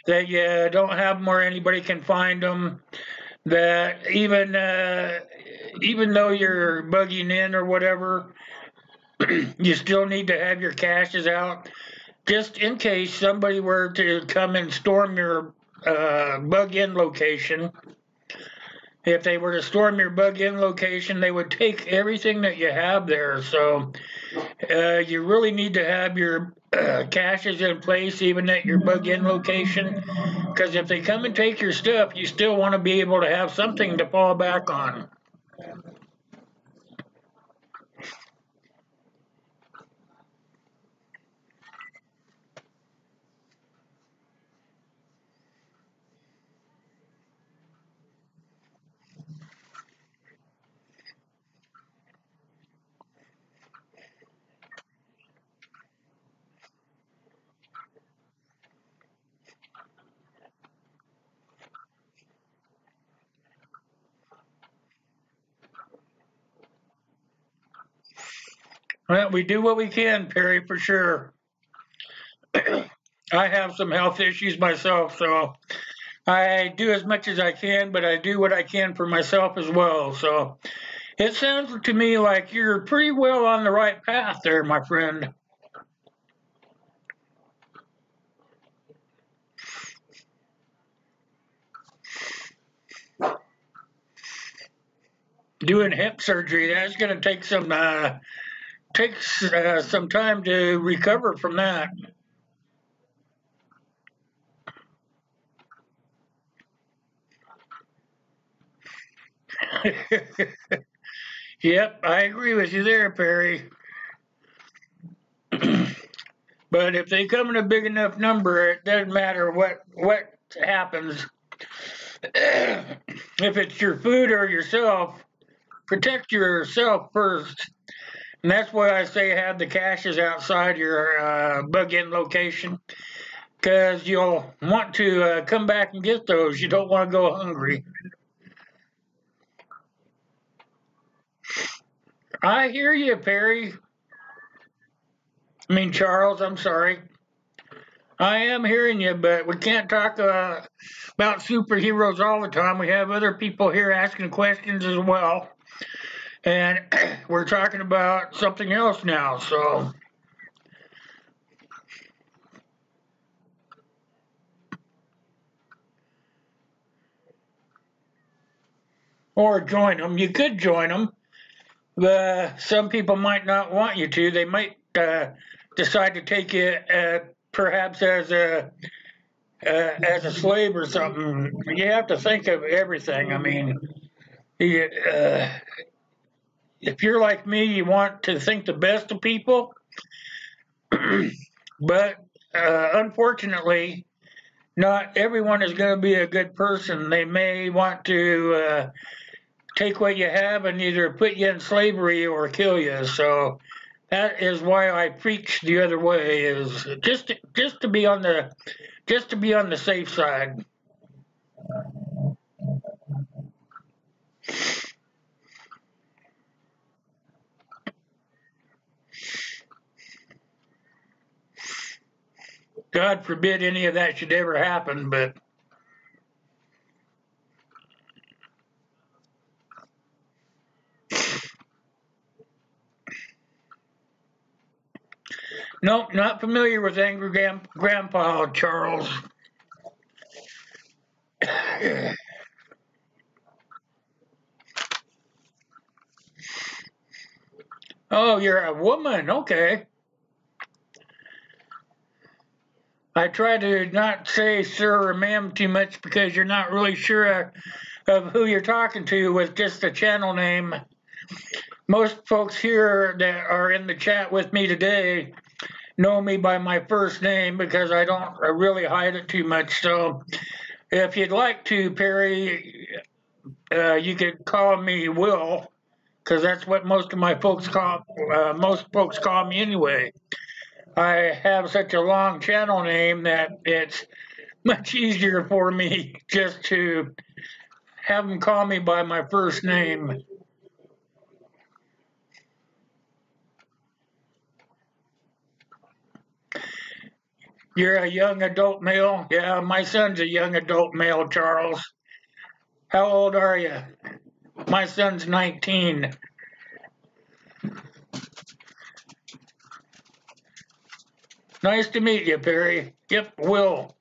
that you don't have them where anybody can find them, that even though you're bugging in or whatever, you still need to have your caches out, just in case somebody were to come and storm your bug in location. If they were to storm your bug in location, they would take everything that you have there. So you really need to have your caches in place, even at your bug in location. Because if they come and take your stuff, you still want to be able to have something to fall back on. Well, we do what we can, Perry, for sure. I have some health issues myself, so I do as much as I can, but I do what I can for myself as well. So it sounds to me like you're pretty well on the right path there, my friend. Doing hip surgery, that's going to take some time to recover from that. Yep, I agree with you there, Perry. But if they come in a big enough number, it doesn't matter what happens. If it's your food or yourself, protect yourself first. And that's why I say have the caches outside your bug in location, because you'll want to come back and get those. You don't want to go hungry. I hear you, Perry. I mean, Charles, I'm sorry. I am hearing you, but we can't talk about superheroes all the time. We have other people here asking questions as well. And we're talking about something else now, so. Or join them. You could join them. Some people might not want you to. They might decide to take you perhaps as a slave or something. You have to think of everything. I mean, Uh, if you're like me, you want to think the best of people, but unfortunately, not everyone is going to be a good person. They may want to take what you have and either put you in slavery or kill you. So that is why I preach the other way, is just to be on the safe side. God forbid any of that should ever happen, but nope, not familiar with Angry Grandpa Charles. Oh, you're a woman. Okay. I try to not say sir or ma'am too much because you're not really sure of who you're talking to with just the channel name. Most folks here that are in the chat with me today know me by my first name because I don't really hide it too much. So if you'd like to, Perry, you could call me Will, because that's what most folks call me anyway. I have such a long channel name that it's much easier for me just to have them call me by my first name. You're a young adult male? Yeah, my son's a young adult male, Charles. How old are you? My son's 19. Nice to meet you, Perry. Yep, Will.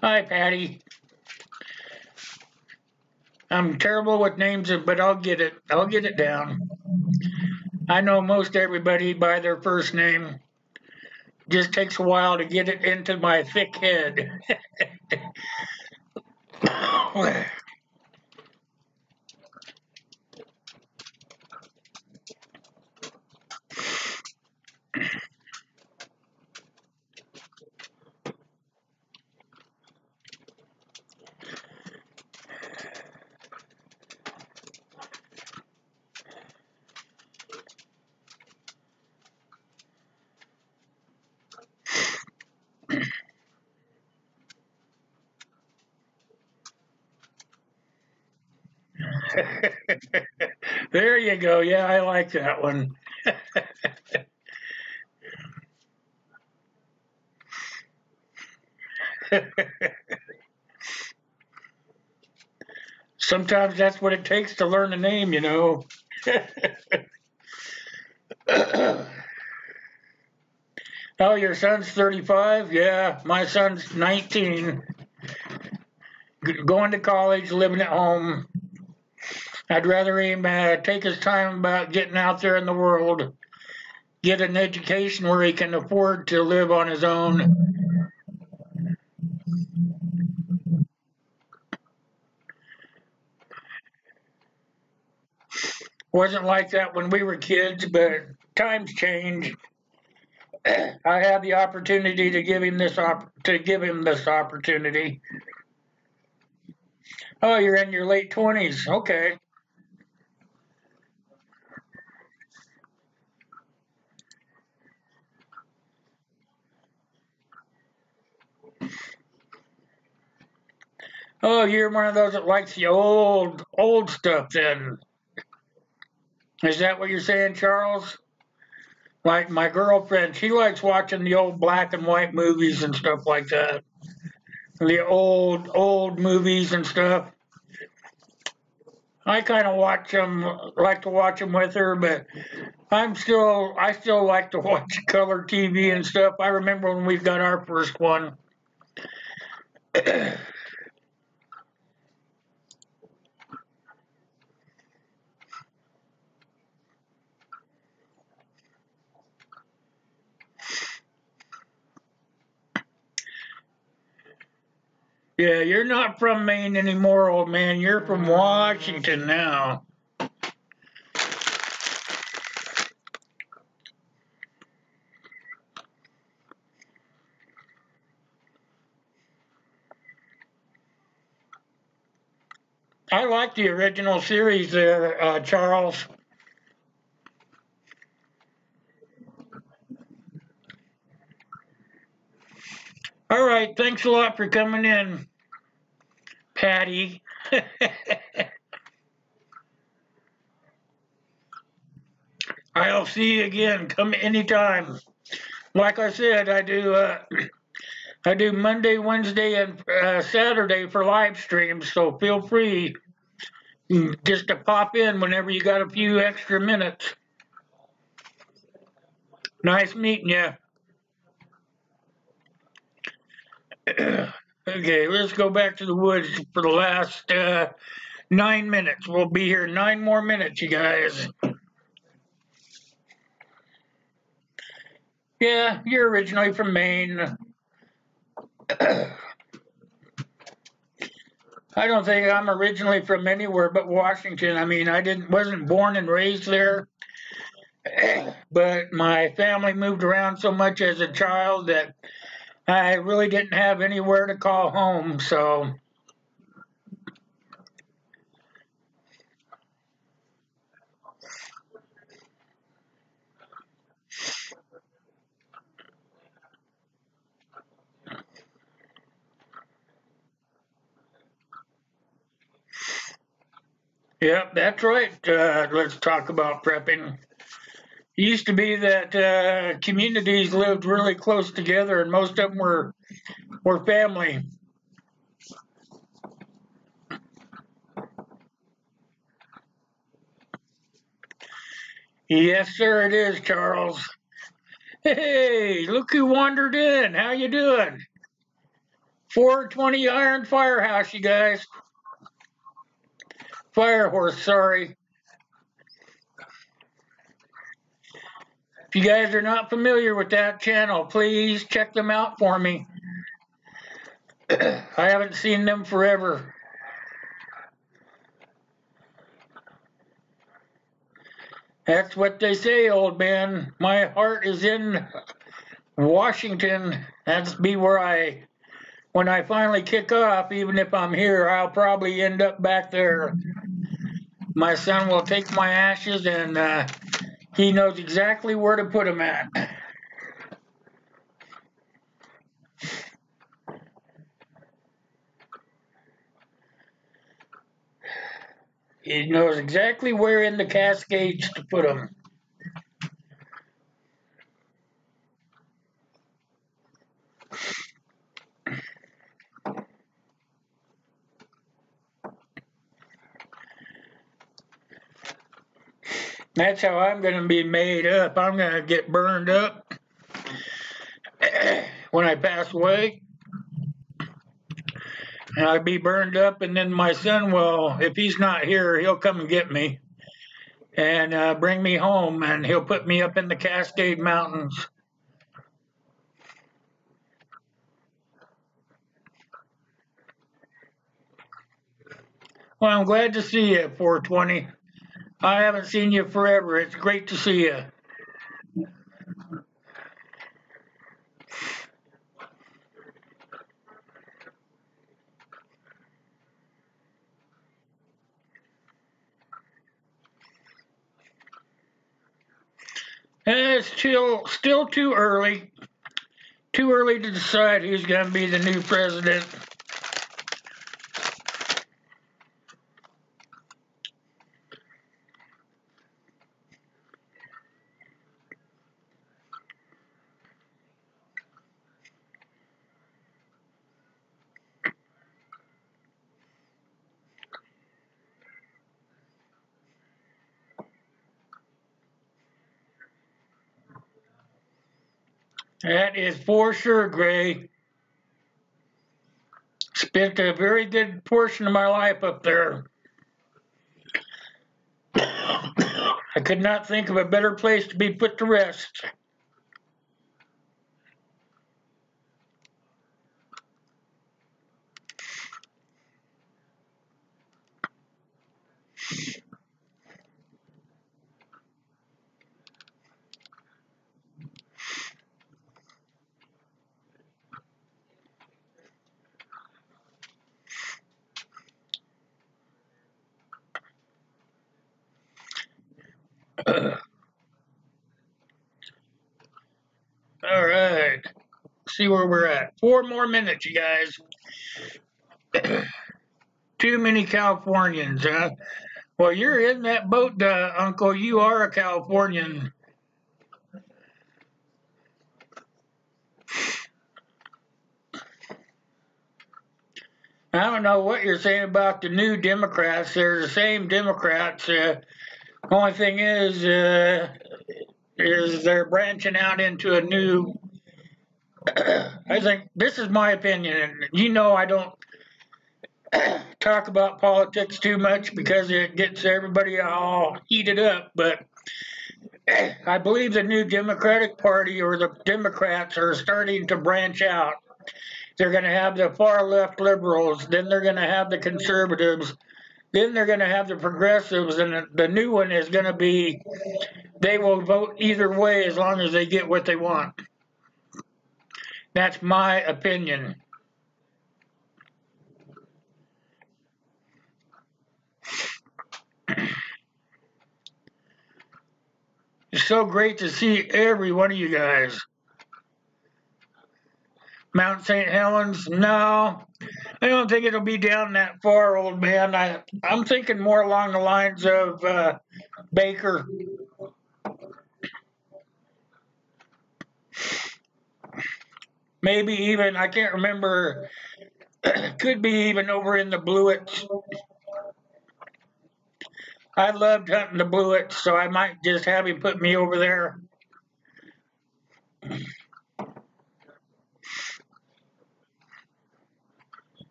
Hi, Patty. I'm terrible with names, but I'll get it. I'll get it down. I know most everybody by their first name. Just takes a while to get it into my thick head. There you go. Yeah, I like that one. Sometimes that's what it takes to learn a name, you know. Oh, your son's 35? Yeah, my son's 19. Going to college, living at home. I'd rather him take his time about getting out there in the world, get an education where he can afford to live on his own. Wasn't like that when we were kids, but times change. I had the opportunity to give him this opportunity. Oh, you're in your late 20s. Okay. Oh, you're one of those that likes the old stuff then. Is that what you're saying, Charles? Like my girlfriend, she likes watching the old black and white movies and stuff like that. The old movies and stuff. I kind of like to watch them with her, but I still like to watch color TV and stuff. I remember when we got our first one. Yeah, you're not from Maine anymore, old man. You're from Washington now. I like the original series there, Charles. All right, thanks a lot for coming in, Patty. I'll see you again. Come anytime. Like I said, I do Monday, Wednesday, and Saturday for live streams. So feel free just to pop in whenever you got a few extra minutes. Nice meeting you. Okay, let's go back to the woods for the last 9 minutes. We'll be here 9 more minutes, you guys. Yeah, you're originally from Maine. I don't think I'm originally from anywhere but Washington. I mean, wasn't born and raised there, but my family moved around so much as a child that I really didn't have anywhere to call home. So, yep, that's right. Let's talk about prepping. It used to be that communities lived really close together, and most of them were family. Yes, sir, it is, Charles. Hey, look who wandered in. How you doing? 420 Iron Firehouse, you guys. Firehorse, sorry. If you guys are not familiar with that channel, please check them out for me. I haven't seen them forever. That's what they say, old man. My heart is in Washington. That's be where when I finally kick off, even if I'm here, I'll probably end up back there. My son will take my ashes and he knows exactly where to put them at. He knows exactly where in the Cascades to put them. That's how I'm going to be made up. I'm going to get burned up when I pass away. And I'll be burned up, and then my son will, if he's not here, he'll come and get me and bring me home, and he'll put me up in the Cascade Mountains. Well, I'm glad to see you, 420. I haven't seen you forever. It's great to see you. It's still too early. Too early to decide who's going to be the new president. That is for sure, Gray. Spent a very good portion of my life up there. I could not think of a better place to be put to rest. All right. See where we're at. 4 more minutes, you guys. Too many Californians, huh? Well, you're in that boat, Uncle. You are a Californian. I don't know what you're saying about the new Democrats. They're the same Democrats. Only thing is they're branching out into a new. I think this is my opinion, and you know I don't talk about politics too much because it gets everybody all heated up. But I believe the new Democratic Party or the Democrats are starting to branch out. They're going to have the far left liberals, then they're going to have the conservatives, then they're going to have the progressives, and the new one is going to be they will vote either way as long as they get what they want. That's my opinion. It's so great to see every one of you guys. Mount St. Helens, no. I don't think it'll be down that far, old man. I'm thinking more along the lines of Baker. Maybe even, I can't remember, could be even over in the Blewitts. I loved hunting the Blewitts, so I might just have him put me over there.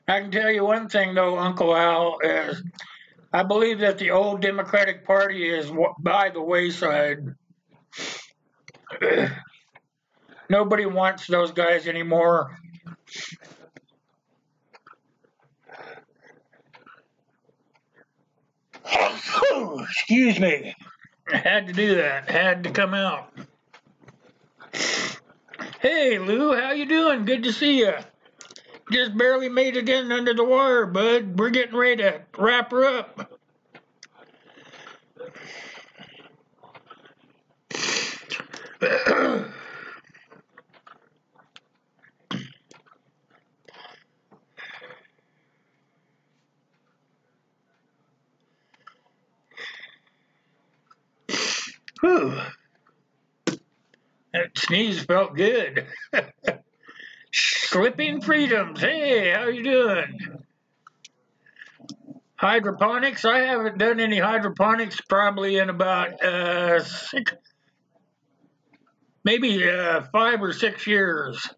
I can tell you one thing, though, Uncle Al, is I believe that the old Democratic Party is by the wayside. Nobody wants those guys anymore. Excuse me. I had to do that. Had to come out. Hey, Lou, how you doing? Good to see you. Just barely made it in under the wire, bud. We're getting ready to wrap her up. Whew. That sneeze felt good. Slipping Freedoms. Hey, how you doing? Hydroponics? I haven't done any hydroponics probably in about maybe 5 or 6 years.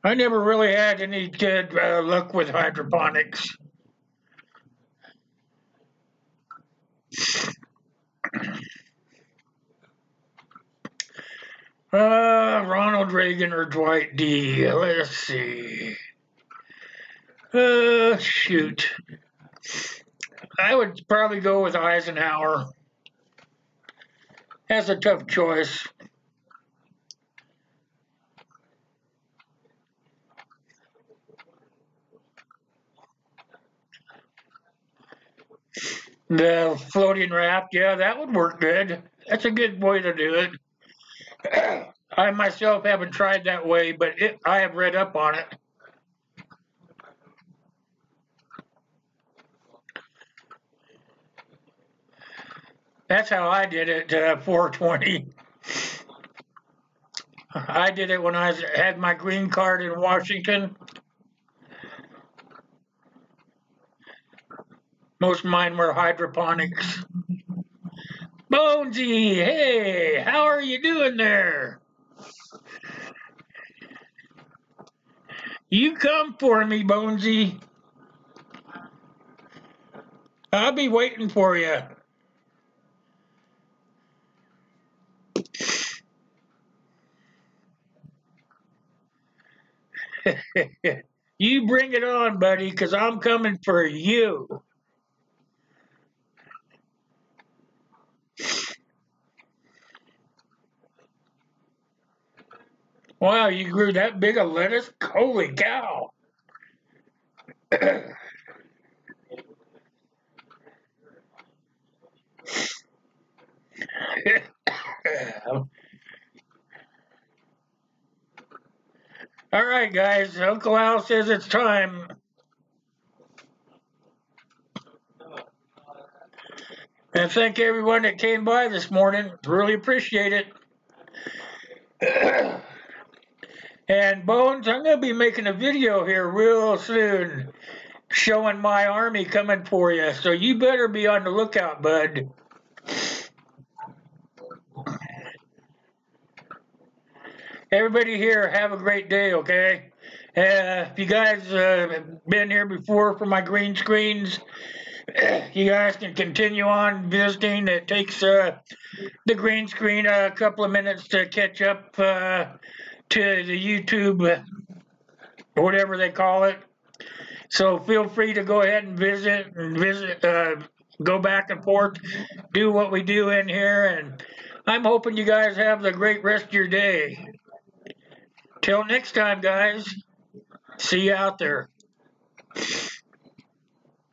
I never really had any good luck with hydroponics. Ronald Reagan or Dwight D. Let's see. Shoot. I would probably go with Eisenhower. That's a tough choice. The floating raft, yeah, that would work good. That's a good way to do it. I myself haven't tried that way, but I have read up on it. That's how I did it, 420. I did it when I had my green card in Washington. Most of mine were hydroponics. Bonesy, hey, how are you doing there? You come for me, Bonesy. I'll be waiting for you. You bring it on, buddy, because I'm coming for you. Wow, you grew that big of lettuce? Holy cow. All right, guys. Uncle Al says it's time. And thank everyone that came by this morning. Really appreciate it. And Bones, I'm going to be making a video here real soon showing my army coming for you. So you better be on the lookout, bud. Everybody here, have a great day, okay? If you guys been here before for my green screens, you guys can continue on visiting. It takes the green screen a couple of minutes to catch up to the YouTube, whatever they call it. So feel free to go ahead and visit, go back and forth, do what we do in here, and I'm hoping you guys have the great rest of your day. Till next time, guys. See you out there.